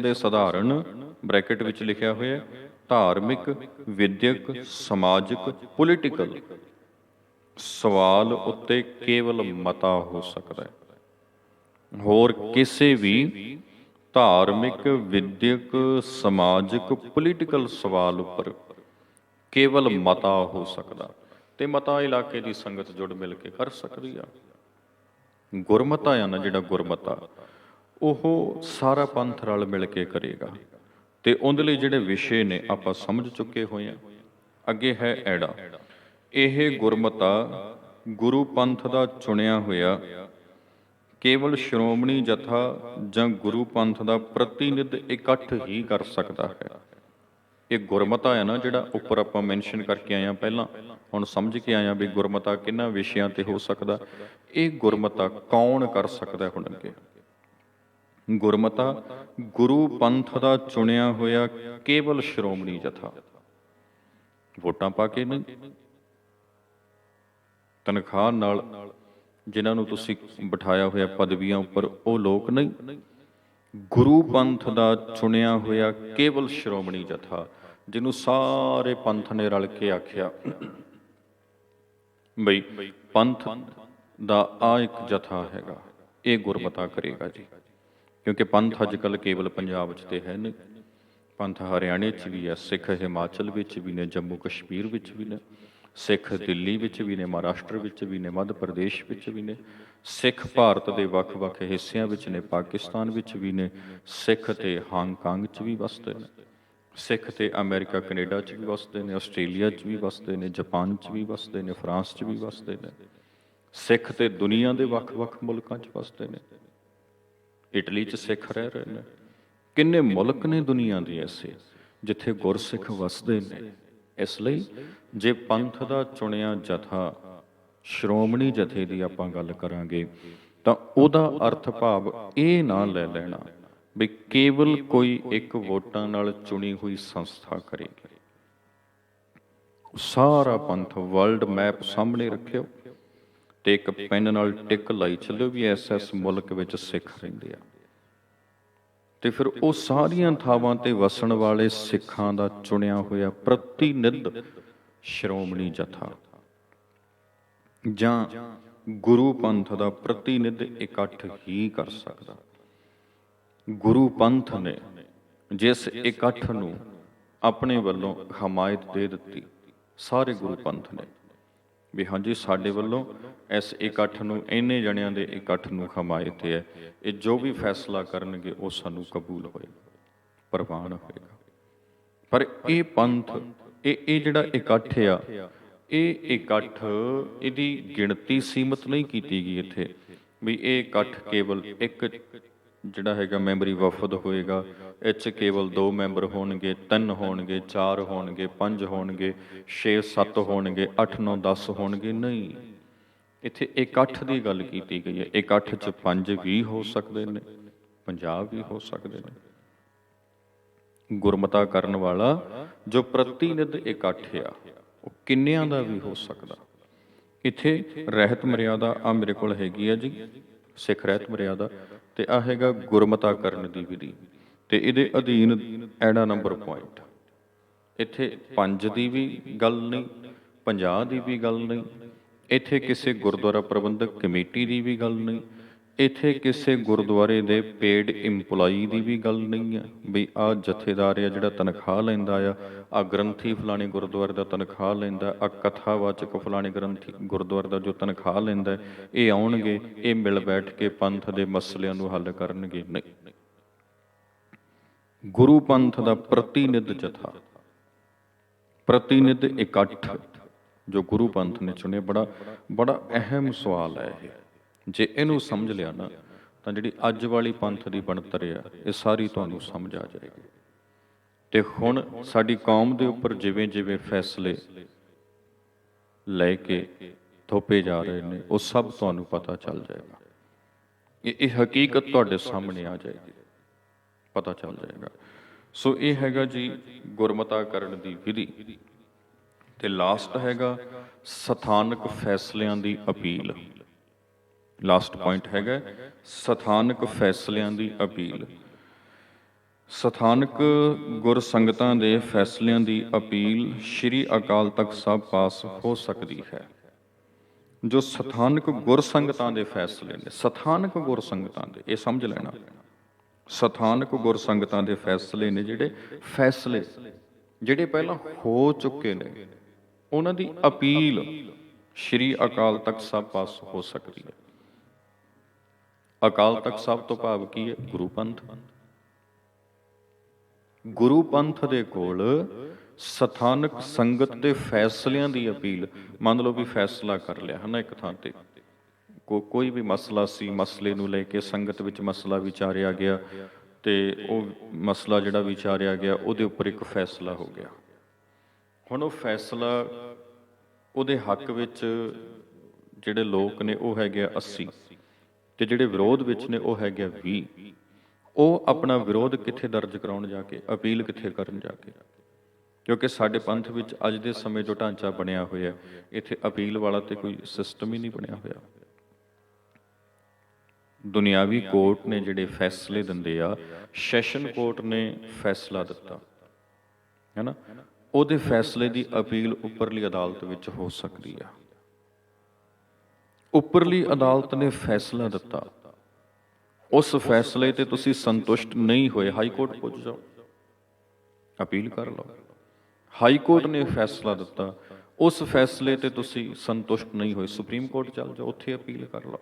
ਦੇ ਸਧਾਰਨ ਬ੍ਰੈਕਟ ਵਿੱਚ ਲਿਖਿਆ ਹੋਇਆ ਧਾਰਮਿਕ, ਵਿਦਿਅਕ, ਸਮਾਜਿਕ, ਪੋਲੀਟੀਕਲ ਸਵਾਲ ਉੱਤੇ ਕੇਵਲ ਮਤਾ ਹੋ ਸਕਦਾ ਹੈ। ਹੋਰ ਕਿਸੇ ਵੀ ਧਾਰਮਿਕ, ਵਿਦਿਅਕ, ਸਮਾਜਿਕ, ਪੋਲੀਟੀਕਲ ਸਵਾਲ ਉੱਪਰ ਕੇਵਲ ਮਤਾ ਹੋ ਸਕਦਾ, ਤੇ ਮਤਾ ਇਲਾਕੇ ਦੀ ਸੰਗਤ ਜੁੜ ਮਿਲ ਕੇ ਕਰ ਸਕਦੀ ਆ। ਗੁਰਮਤਾ ਆ ਨਾ ਜਿਹੜਾ ਗੁਰਮਤਾ, ਉਹ ਸਾਰਾ ਪੰਥ ਰਲ ਮਿਲ ਕੇ ਕਰੇਗਾ, ਤੇ ਉਹਦੇ ਲਈ ਜਿਹੜੇ ਵਿਸ਼ੇ ਨੇ ਆਪਾਂ ਸਮਝ ਚੁੱਕੇ ਹੋਏ ਹਾਂ। ਅੱਗੇ ਹੈ ਐੜਾ। ਇਹ ਗੁਰਮਤਾ ਗੁਰੂ ਪੰਥ ਦਾ ਚੁਣਿਆ ਹੋਇਆ ਕੇਵਲ ਸ਼੍ਰੋਮਣੀ ਜਥਾ ਜਾਂ ਗੁਰੂ ਪੰਥ ਦਾ ਪ੍ਰਤੀਨਿਧ ਇਕੱਠ ਹੀ ਕਰ ਸਕਦਾ ਹੈ। ਇਹ ਗੁਰਮਤਾ ਹੈ ਨਾ ਜਿਹੜਾ ਉੱਪਰ ਆਪਾਂ ਮੈਂਸ਼ਨ ਕਰਕੇ ਆਏ ਹਾਂ ਪਹਿਲਾਂ, ਹੁਣ ਸਮਝ ਕੇ ਆਏ ਹਾਂ ਵੀ ਗੁਰਮਤਾ ਕਿਹਨਾਂ ਵਿਸ਼ਿਆਂ ਤੇ ਹੋ ਸਕਦਾ। ਇਹ ਗੁਰਮਤਾ ਕੌਣ ਕਰ ਸਕਦਾ ਹੁਣ ਅੱਗੇ? ਗੁਰਮਤਾ ਗੁਰੂ ਪੰਥ ਦਾ ਚੁਣਿਆ ਹੋਇਆ ਕੇਵਲ ਸ਼੍ਰੋਮਣੀ ਜਥਾ, ਵੋਟਾਂ ਪਾ ਕੇ ਨਹੀਂ, ਤਨਖਾਹ ਨਾਲ ਜਿਨ੍ਹਾਂ ਨੂੰ ਤੁਸੀਂ ਬਿਠਾਇਆ ਹੋਇਆ ਪਦਵੀਆਂ ਉੱਪਰ, ਉਹ ਲੋਕ ਨਹੀਂ। ਗੁਰੂ ਪੰਥ ਦਾ ਚੁਣਿਆ ਹੋਇਆ ਕੇਵਲ ਸ਼੍ਰੋਮਣੀ ਜਥਾ, ਜਿਹਨੂੰ ਸਾਰੇ ਪੰਥ ਨੇ ਰਲ ਕੇ ਆਖਿਆ ਬਈ ਪੰਥ ਦਾ ਆ ਇੱਕ ਜਥਾ ਹੈਗਾ, ਇਹ ਗੁਰਮਤਾ ਕਰੇਗਾ ਜੀ। ਕਿਉਂਕਿ ਪੰਥ ਅੱਜ ਕੱਲ੍ਹ ਕੇਵਲ ਪੰਜਾਬ 'ਚ ਤੇ ਹੈ ਨਹੀਂ, ਪੰਥ ਹਰਿਆਣੇ 'ਚ ਵੀ ਹੈ, ਸਿੱਖ ਹਿਮਾਚਲ ਵਿੱਚ ਵੀ ਨੇ, ਜੰਮੂ ਕਸ਼ਮੀਰ ਵਿੱਚ ਵੀ ਨੇ, ਸਿੱਖ ਦਿੱਲੀ ਵਿੱਚ ਵੀ ਨੇ, ਮਹਾਰਾਸ਼ਟਰ ਵਿੱਚ ਵੀ ਨੇ, ਮੱਧ ਪ੍ਰਦੇਸ਼ ਵਿੱਚ ਵੀ ਨੇ, ਸਿੱਖ ਭਾਰਤ ਦੇ ਵੱਖ-ਵੱਖ ਹਿੱਸਿਆਂ ਵਿੱਚ ਨੇ, ਪਾਕਿਸਤਾਨ ਵਿੱਚ ਵੀ ਨੇ, ਸਿੱਖ ਤੇ ਹਾਂਗਕਾਂਗ 'ਚ ਵੀ ਵਸਦੇ ਨੇ, ਸਿੱਖ ਤੇ ਅਮਰੀਕਾ ਕੈਨੇਡਾ 'ਚ ਵੀ ਵਸਦੇ ਨੇ, ਆਸਟ੍ਰੇਲੀਆ 'ਚ ਵੀ ਵਸਦੇ ਨੇ, ਜਾਪਾਨ 'ਚ ਵੀ ਵਸਦੇ ਨੇ, ਫਰਾਂਸ 'ਚ ਵੀ ਵਸਦੇ ਨੇ, ਸਿੱਖ ਤੇ ਦੁਨੀਆ ਦੇ ਵੱਖ-ਵੱਖ ਮੁਲਕਾਂ 'ਚ ਵਸਦੇ ਨੇ, ਇਟਲੀ 'ਚ ਸਿੱਖ ਰਹਿ ਰਹੇ ਨੇ। ਕਿੰਨੇ ਮੁਲਕ ਨੇ ਦੁਨੀਆ ਦੇ ਐਸੇ ਜਿੱਥੇ ਗੁਰਸਿੱਖ ਵਸਦੇ ਨੇ। ਇਸ ਲਈ ਜੇ ਪੰਥ ਦਾ ਚੁਣਿਆ ਜਥਾ ਸ਼੍ਰੋਮਣੀ ਜਥੇ ਦੀ ਆਪਾਂ ਗੱਲ ਕਰਾਂਗੇ ਤਾਂ ਉਹਦਾ ਅਰਥ ਭਾਵ ਇਹ ਨਾ ਲੈ ਲੈਣਾ ਵੀ ਕੇਵਲ ਕੋਈ ਇੱਕ ਵੋਟਾਂ ਨਾਲ ਚੁਣੀ ਹੋਈ ਸੰਸਥਾ ਕਰੇਗੀ। ਸਾਰਾ ਪੰਥ ਵਰਲਡ ਮੈਪ ਸਾਹਮਣੇ ਰੱਖਿਓ ਤੇ ਇੱਕ ਪੈਨ ਨਾਲ ਟਿਕ ਲਾਈ ਚੱਲਿਓ ਵੀ ਐਸ ਮੁਲਕ ਵਿੱਚ ਸਿੱਖ ਰਹਿੰਦੇ ਆ, ਤੇ ਫਿਰ ਉਹ ਸਾਰੀਆਂ ਥਾਵਾਂ ਤੇ ਵਸਣ ਵਾਲੇ ਸਿੱਖਾਂ ਦਾ ਚੁਣਿਆ ਹੋਇਆ ਪ੍ਰਤੀਨਿਧ ਸ਼੍ਰੋਮਣੀ ਜਥਾ ਜਾਂ ਗੁਰੂ ਪੰਥ ਦਾ ਪ੍ਰਤੀਨਿਧ ਇਕੱਠ ਹੀ ਕਰ ਸਕਦਾ। ਗੁਰੂ ਪੰਥ ਨੇ ਜਿਸ ਇਕੱਠ ਨੂੰ ਆਪਣੇ ਵੱਲੋਂ ਹਮਾਇਤ ਦੇ ਦਿੱਤੀ, ਸਾਰੇ ਗੁਰੂ ਪੰਥ ਨੇ ਵੀ ਹਾਂਜੀ ਸਾਡੇ ਵੱਲੋਂ ਇਸ ਇਕੱਠ ਨੂੰ, ਇੰਨੇ ਜਣਿਆਂ ਦੇ ਇਕੱਠ ਨੂੰ ਹਮਾਇਤ ਹੈ, ਇਹ ਜੋ ਵੀ ਫੈਸਲਾ ਕਰਨਗੇ ਉਹ ਸਾਨੂੰ ਕਬੂਲ ਹੋਏਗਾ, ਪ੍ਰਵਾਨ ਹੋਏਗਾ। ਪਰ ਇਹ ਪੰਥ, ਇਹ ਜਿਹੜਾ ਇਕੱਠ ਆ, ਇਹ ਇਕੱਠ, ਇਹਦੀ ਗਿਣਤੀ ਸੀਮਤ ਨਹੀਂ ਕੀਤੀ ਗਈ ਇੱਥੇ ਵੀ ਇਹ ਇਕੱਠ ਕੇਵਲ ਇੱਕ ਜਿਹੜਾ ਹੈਗਾ ਮੈਂਬਰੀ ਵਫਦ ਹੋਏਗਾ, ਇਹ 'ਚ ਕੇਵਲ 2 ਮੈਂਬਰ ਹੋਣਗੇ, 3 ਹੋਣਗੇ, 4 ਹੋਣਗੇ, 5 ਹੋਣਗੇ, 6 7 ਹੋਣਗੇ, 8 9 10 ਹੋਣਗੇ। ਨਹੀਂ, ਇੱਥੇ ਇਕੱਠ ਦੀ ਗੱਲ ਕੀਤੀ ਗਈ ਹੈ। ਇਕੱਠ 'ਚ 5 ਵੀ ਹੋ ਸਕਦੇ ਨੇ, 50 ਵੀ ਹੋ ਸਕਦੇ ਨੇ। ਗੁਰਮਤਾ ਕਰਨ ਵਾਲਾ ਜੋ ਪ੍ਰਤੀਨਿਧ ਇਕੱਠ ਆ, ਉਹ ਕਿੰਨਿਆਂ ਦਾ ਵੀ ਹੋ ਸਕਦਾ। ਇੱਥੇ ਰਹਿਤ ਮਰਿਆਦਾ ਆ ਮੇਰੇ ਕੋਲ ਹੈਗੀ ਆ ਜੀ, ਸਿੱਖ ਰਹਿਤ ਮਰਿਆਦਾ, ਤੇ ਆ ਹੈਗਾ ਗੁਰਮਤਾ ਕਰਨ ਦੀ ਵਿਧੀ, ਤੇ ਇਹਦੇ ਅਧੀਨ ਐੜਾ ਨੰਬਰ ਪੁਆਇੰਟ। ਇੱਥੇ 5 ਦੀ ਵੀ ਗੱਲ ਨਹੀਂ, 50 ਦੀ ਵੀ ਗੱਲ ਨਹੀਂ, ਇੱਥੇ ਕਿਸੇ ਗੁਰਦੁਆਰਾ ਪ੍ਰਬੰਧਕ ਕਮੇਟੀ ਦੀ ਵੀ ਗੱਲ ਨਹੀਂ, ਇੱਥੇ ਕਿਸੇ ਗੁਰਦੁਆਰੇ ਦੇ ਪੇਡ ਇੰਪਲਾਈ ਦੀ ਵੀ ਗੱਲ ਨਹੀਂ ਹੈ ਵੀ ਆਹ ਜਥੇਦਾਰ ਆ ਜਿਹੜਾ ਤਨਖਾਹ ਲੈਂਦਾ ਆ, ਆਹ ਗ੍ਰੰਥੀ ਫਲਾਣੇ ਗੁਰਦੁਆਰੇ ਦਾ ਤਨਖਾਹ ਲੈਂਦਾ, ਆਹ ਕਥਾਵਾਚਕ ਫਲਾਣੇ ਗ੍ਰੰਥੀ ਗੁਰਦੁਆਰੇ ਦਾ ਜੋ ਤਨਖਾਹ ਲੈਂਦਾ, ਇਹ ਆਉਣਗੇ, ਇਹ ਮਿਲ ਬੈਠ ਕੇ ਪੰਥ ਦੇ ਮਸਲਿਆਂ ਨੂੰ ਹੱਲ ਕਰਨਗੇ। ਨਹੀਂ, ਗੁਰੂ ਪੰਥ ਦਾ ਪ੍ਰਤੀਨਿਧ ਜਥਾ, ਪ੍ਰਤੀਨਿਧ ਇਕੱਠ ਜੋ ਗੁਰੂ ਪੰਥ ਨੇ ਚੁਣਿਆ, ਬੜਾ ਅਹਿਮ ਸਵਾਲ ਹੈ ਇਹ। ਜੇ ਇਹਨੂੰ ਸਮਝ ਲਿਆ ਨਾ, ਤਾਂ ਜਿਹੜੀ ਅੱਜ ਵਾਲੀ ਪੰਥ ਦੀ ਬਣਤਰ ਆ, ਇਹ ਸਾਰੀ ਤੁਹਾਨੂੰ ਸਮਝ ਆ ਜਾਏਗੀ। ਤੇ ਹੁਣ ਸਾਡੀ ਕੌਮ ਦੇ ਉੱਪਰ ਜਿਵੇਂ ਜਿਵੇਂ ਫੈਸਲੇ ਲੈ ਕੇ ਥੋਪੇ ਜਾ ਰਹੇ ਨੇ, ਉਹ ਸਭ ਤੁਹਾਨੂੰ ਪਤਾ ਚੱਲ ਜਾਏਗਾ। ਇਹ ਹਕੀਕਤ ਤੁਹਾਡੇ ਸਾਹਮਣੇ ਆ ਜਾਏਗੀ, ਪਤਾ ਚੱਲ ਜਾਏਗਾ। ਸੋ ਇਹ ਹੈਗਾ ਜੀ ਗੁਰਮਤਾ ਕਰਨ ਦੀ ਵਿਧੀ। ਤੇ ਲਾਸਟ ਹੈਗਾ ਸਥਾਨਕ ਫੈਸਲਿਆਂ ਦੀ ਅਪੀਲ। ਲਾਸਟ ਪੁਆਇੰਟ ਹੈਗਾ ਸਥਾਨਕ ਫੈਸਲਿਆਂ ਦੀ ਅਪੀਲ। ਸਥਾਨਕ ਗੁਰਸੰਗਤਾਂ ਦੇ ਫੈਸਲਿਆਂ ਦੀ ਅਪੀਲ ਸ਼੍ਰੀ ਅਕਾਲ ਤਖਤ ਸਾਹਿਬ ਪਾਸ ਹੋ ਸਕਦੀ ਹੈ। ਜੋ ਸਥਾਨਕ ਗੁਰਸੰਗਤਾਂ ਦੇ ਫੈਸਲੇ ਨੇ, ਸਥਾਨਕ ਗੁਰਸੰਗਤਾਂ ਦੇ, ਇਹ ਸਮਝ ਲੈਣਾ, ਸਥਾਨਕ ਗੁਰਸੰਗਤਾਂ ਦੇ ਫੈਸਲੇ ਨੇ, ਜਿਹੜੇ ਫੈਸਲੇ ਜਿਹੜੇ ਪਹਿਲਾਂ ਹੋ ਚੁੱਕੇ ਨੇ, ਉਹਨਾਂ ਦੀ ਅਪੀਲ ਸ਼੍ਰੀ ਅਕਾਲ ਤਖਤ ਸਾਹਿਬ ਪਾਸ ਹੋ ਸਕਦੀ ਹੈ। ਅਕਾਲ ਤਖਤ ਸਾਹਿਬ ਤੋਂ ਭਾਵ ਕੀ ਹੈ? ਗੁਰੂ ਪੰਥ। ਗੁਰੂ ਪੰਥ ਦੇ ਕੋਲ ਸਥਾਨਕ ਸੰਗਤ ਦੇ ਫੈਸਲਿਆਂ ਦੀ ਅਪੀਲ, ਮੰਨ ਲਓ ਵੀ ਫੈਸਲਾ ਕਰ ਲਿਆ ਹੈ ਨਾ ਇੱਕ ਥਾਂ ਤੇ, ਕੋਈ ਵੀ ਮਸਲਾ ਸੀ, ਮਸਲੇ ਨੂੰ ਲੈ ਕੇ ਸੰਗਤ ਵਿੱਚ ਮਸਲਾ ਵਿਚਾਰਿਆ ਗਿਆ, ਤੇ ਉਹ ਮਸਲਾ ਜਿਹੜਾ ਵਿਚਾਰਿਆ ਗਿਆ ਉਹਦੇ ਉੱਪਰ ਇੱਕ ਫੈਸਲਾ ਹੋ ਗਿਆ। ਹੁਣ ਉਹ ਫੈਸਲਾ, ਉਹਦੇ ਹੱਕ ਵਿੱਚ ਜਿਹੜੇ ਲੋਕ ਨੇ ਉਹ ਹੈਗੇ 80, ਤੇ ਜਿਹੜੇ ਵਿਰੋਧ ਵਿੱਚ ਨੇ ਉਹ ਹੈਗੇ 20। ਉਹ ਆਪਣਾ ਵਿਰੋਧ ਕਿੱਥੇ ਦਰਜ ਕਰਾਉਣ ਜਾ ਕੇ, ਅਪੀਲ ਕਿੱਥੇ ਕਰਨ ਜਾ ਕੇ? ਕਿਉਂਕਿ ਸਾਡੇ ਪੰਥ ਵਿੱਚ ਅੱਜ ਦੇ ਸਮੇਂ ਜੋ ਢਾਂਚਾ ਬਣਿਆ ਹੋਇਆ, ਇੱਥੇ ਅਪੀਲ ਵਾਲਾ ਤੇ ਕੋਈ ਸਿਸਟਮ ਹੀ ਨਹੀਂ ਬਣਿਆ ਹੋਇਆ। ਦੁਨਿਆਵੀ ਕੋਰਟ ਨੇ ਜਿਹੜੇ ਫੈਸਲੇ ਦਿੰਦੇ ਆ, ਸੈਸ਼ਨ ਕੋਰਟ ਨੇ ਫੈਸਲਾ ਦਿੱਤਾ ਹੈ ਨਾ, ਉਹਦੇ ਫੈਸਲੇ ਦੀ ਅਪੀਲ ਉੱਪਰਲੀ ਅਦਾਲਤ ਵਿੱਚ ਹੋ ਸਕਦੀ ਆ। ਉੱਪਰਲੀ ਅਦਾਲਤ ਨੇ ਫੈਸਲਾ ਦਿੱਤਾ, ਉਸ ਫੈਸਲੇ ਤੇ ਤੁਸੀਂ ਸੰਤੁਸ਼ਟ ਨਹੀਂ ਹੋਏ, ਹਾਈ ਕੋਰਟ ਪੁੱਜ ਜਾਓ, ਅਪੀਲ ਕਰ ਲਓ। ਹਾਈ ਕੋਰਟ ਨੇ ਫੈਸਲਾ ਦਿੱਤਾ, ਉਸ ਫੈਸਲੇ ਤੇ ਤੁਸੀਂ ਸੰਤੁਸ਼ਟ ਨਹੀਂ ਹੋਏ, ਸੁਪਰੀਮ ਕੋਰਟ ਚੱਲ ਜਾਓ, ਉੱਥੇ ਅਪੀਲ ਕਰ ਲਓ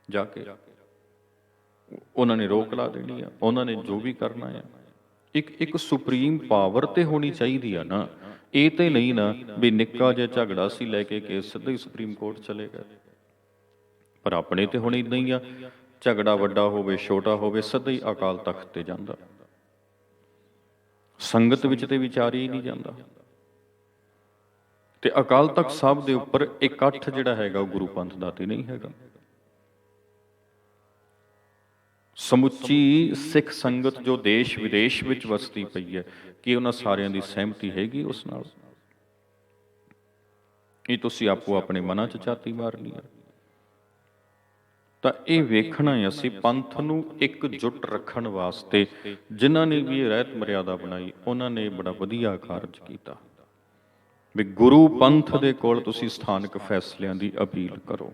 ਜਾ ਕੇ। ਉਹਨਾਂ ਨੇ ਰੋਕ ਲਾ ਦੇਣੀ ਆ, ਉਹਨਾਂ ਨੇ ਜੋ ਵੀ ਕਰਨਾ ਆ। ਇੱਕ ਸੁਪਰੀਮ ਪਾਵਰ ਤੇ ਹੋਣੀ ਚਾਹੀਦੀ ਆ ਨਾ। ਇਹ ਤੇ ਨਹੀਂ ਨਾ ਵੀ ਨਿੱਕਾ ਜਿਹਾ ਝਗੜਾ ਸੀ, ਲੈ ਕੇ ਕੇਸ ਸਿੱਧਾ ਹੀ ਸੁਪਰੀਮ ਕੋਰਟ ਚਲੇ ਗਏ। ਪਰ ਆਪਣੇ ਤੇ ਹੁਣ ਇੱਦਾਂ ਹੀ ਆ, ਝਗੜਾ ਵੱਡਾ ਹੋਵੇ ਛੋਟਾ ਹੋਵੇ, ਸਿੱਧਾ ਹੀ ਅਕਾਲ ਤਖਤ ਤੇ ਜਾਂਦਾ, ਸੰਗਤ ਵਿੱਚ ਤੇ ਵਿਚਾਰ ਹੀ ਨਹੀਂ ਜਾਂਦਾ। ਤੇ ਅਕਾਲ ਤਖਤ ਸਾਹਿਬ ਦੇ ਉੱਪਰ ਇਕੱਠ ਜਿਹੜਾ ਹੈਗਾ ਉਹ ਗੁਰੂ ਪੰਥ ਦਾ ਤੇ ਨਹੀਂ ਹੈਗਾ। ਸਮੁੱਚੀ ਸਿੱਖ ਸੰਗਤ ਜੋ ਦੇਸ਼ ਵਿਦੇਸ਼ ਵਿੱਚ ਵਸਦੀ ਪਈ ਹੈ, ਕਿ ਉਹਨਾਂ ਸਾਰਿਆਂ ਦੀ ਸਹਿਮਤੀ ਹੈਗੀ ਉਸ ਨਾਲ? ਇਹ ਤੁਸੀਂ ਆਪੋ ਆਪਣੇ ਮਨਾਂ 'ਚ ਝਾਤੀ ਮਾਰਨੀ ਹੈ। ਤਾਂ ਇਹ ਵੇਖਣਾ ਹੈ ਅਸੀਂ ਪੰਥ ਨੂੰ ਇਕਜੁੱਟ ਰੱਖਣ ਵਾਸਤੇ ਜਿਨ੍ਹਾਂ ਨੇ ਵੀ ਇਹ ਰਹਿਤ ਮਰਿਆਦਾ ਬਣਾਈ, ਉਹਨਾਂ ਨੇ ਬੜਾ ਵਧੀਆ ਕਾਰਜ ਕੀਤਾ ਵੀ ਗੁਰੂ ਪੰਥ ਦੇ ਕੋਲ ਤੁਸੀਂ ਸਥਾਨਕ ਫੈਸਲਿਆਂ ਦੀ ਅਪੀਲ ਕਰੋ।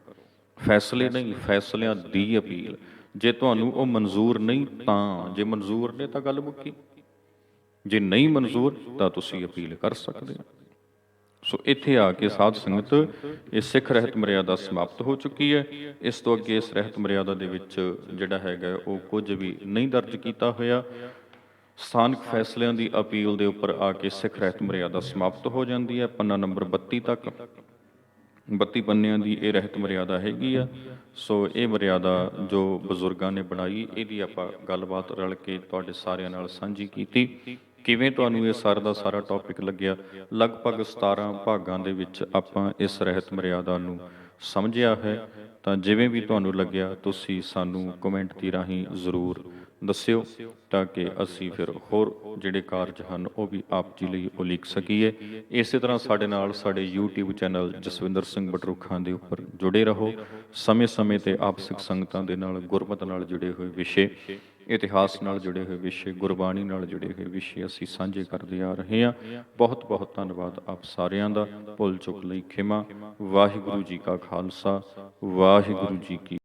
ਫੈਸਲੇ ਨਹੀਂ, ਫੈਸਲਿਆਂ ਦੀ ਅਪੀਲ। ਜੇ ਤੁਹਾਨੂੰ ਉਹ ਮਨਜ਼ੂਰ ਨਹੀਂ ਤਾਂ, ਜੇ ਮਨਜ਼ੂਰ ਨੇ ਤਾਂ ਗੱਲ ਮੁੱਕੀ, ਜੇ ਨਹੀਂ ਮਨਜ਼ੂਰ ਤਾਂ ਤੁਸੀਂ ਅਪੀਲ ਕਰ ਸਕਦੇ ਹੋ। ਸੋ ਇੱਥੇ ਆ ਕੇ ਸਾਧ ਸੰਗਤ, ਇਹ ਸਿੱਖ ਰਹਿਤ ਮਰਿਆਦਾ ਸਮਾਪਤ ਹੋ ਚੁੱਕੀ ਹੈ। ਇਸ ਤੋਂ ਅੱਗੇ ਇਸ ਰਹਿਤ ਮਰਿਆਦਾ ਦੇ ਵਿੱਚ ਜਿਹੜਾ ਹੈਗਾ ਉਹ ਕੁਝ ਵੀ ਨਹੀਂ ਦਰਜ ਕੀਤਾ ਹੋਇਆ। ਸਥਾਨਕ ਫੈਸਲਿਆਂ ਦੀ ਅਪੀਲ ਦੇ ਉੱਪਰ ਆ ਕੇ ਸਿੱਖ ਰਹਿਤ ਮਰਿਆਦਾ ਸਮਾਪਤ ਹੋ ਜਾਂਦੀ ਹੈ। ਪੰਨਾ ਨੰਬਰ 32 ਤੱਕ 32 ਪੰਨਿਆਂ ਦੀ ਇਹ ਰਹਿਤ ਮਰਿਆਦਾ ਹੈਗੀ ਆ। ਸੋ ਇਹ ਮਰਿਆਦਾ ਜੋ ਬਜ਼ੁਰਗਾਂ ਨੇ ਬਣਾਈ, ਇਹਦੀ ਆਪਾਂ ਗੱਲਬਾਤ ਰਲ ਕੇ ਤੁਹਾਡੇ ਸਾਰਿਆਂ ਨਾਲ ਸਾਂਝੀ ਕੀਤੀ। ਕਿਵੇਂ ਤੁਹਾਨੂੰ ਇਹ ਸਾਰਾ ਦਾ ਸਾਰਾ ਟੌਪਿਕ ਲੱਗਿਆ? ਲਗਭਗ 17 ਭਾਗਾਂ ਦੇ ਵਿੱਚ ਆਪਾਂ ਇਸ ਰਹਿਤ ਮਰਿਆਦਾ ਨੂੰ ਸਮਝਿਆ ਹੈ। ਤਾਂ ਜਿਵੇਂ ਵੀ ਤੁਹਾਨੂੰ ਲੱਗਿਆ ਤੁਸੀਂ ਸਾਨੂੰ ਕਮੈਂਟ ਦੀ ਰਾਹੀਂ ਜ਼ਰੂਰ ਦੱਸਿਓ, ਤਾਂ ਕਿ ਅਸੀਂ ਫਿਰ ਹੋਰ ਜਿਹੜੇ ਕਾਰਜ ਹਨ ਉਹ ਵੀ ਆਪ ਜੀ ਲਈ ਉਲੀਕ ਸਕੀਏ। ਇਸੇ ਤਰ੍ਹਾਂ ਸਾਡੇ ਨਾਲ ਸਾਡੇ YouTube ਚੈਨਲ ਜਸਵਿੰਦਰ ਸਿੰਘ ਬਟਰੁੱਖਾਂ ਦੇ ਉੱਪਰ ਜੁੜੇ ਰਹੋ। ਸਮੇਂ-ਸਮੇਂ 'ਤੇ ਆਪ ਸਿੱਖ ਸੰਗਤਾਂ ਦੇ ਨਾਲ ਗੁਰਮਤਿ ਨਾਲ ਜੁੜੇ ਹੋਏ ਵਿਸ਼ੇ, ਇਤਿਹਾਸ ਨਾਲ ਜੁੜੇ ਹੋਏ ਵਿਸ਼ੇ, ਗੁਰਬਾਣੀ ਨਾਲ ਜੁੜੇ ਹੋਏ ਵਿਸ਼ੇ ਅਸੀਂ ਸਾਂਝੇ ਕਰਦੇ ਆ ਰਹੇ ਹਾਂ। ਬਹੁਤ ਬਹੁਤ ਧੰਨਵਾਦ ਆਪ ਸਾਰਿਆਂ ਦਾ। ਭੁੱਲ ਚੁੱਕ ਲਈ ਖਿਮਾ। ਵਾਹਿਗੁਰੂ ਜੀ ਕਾ ਖਾਲਸਾ, ਵਾਹਿਗੁਰੂ ਜੀ ਕੀ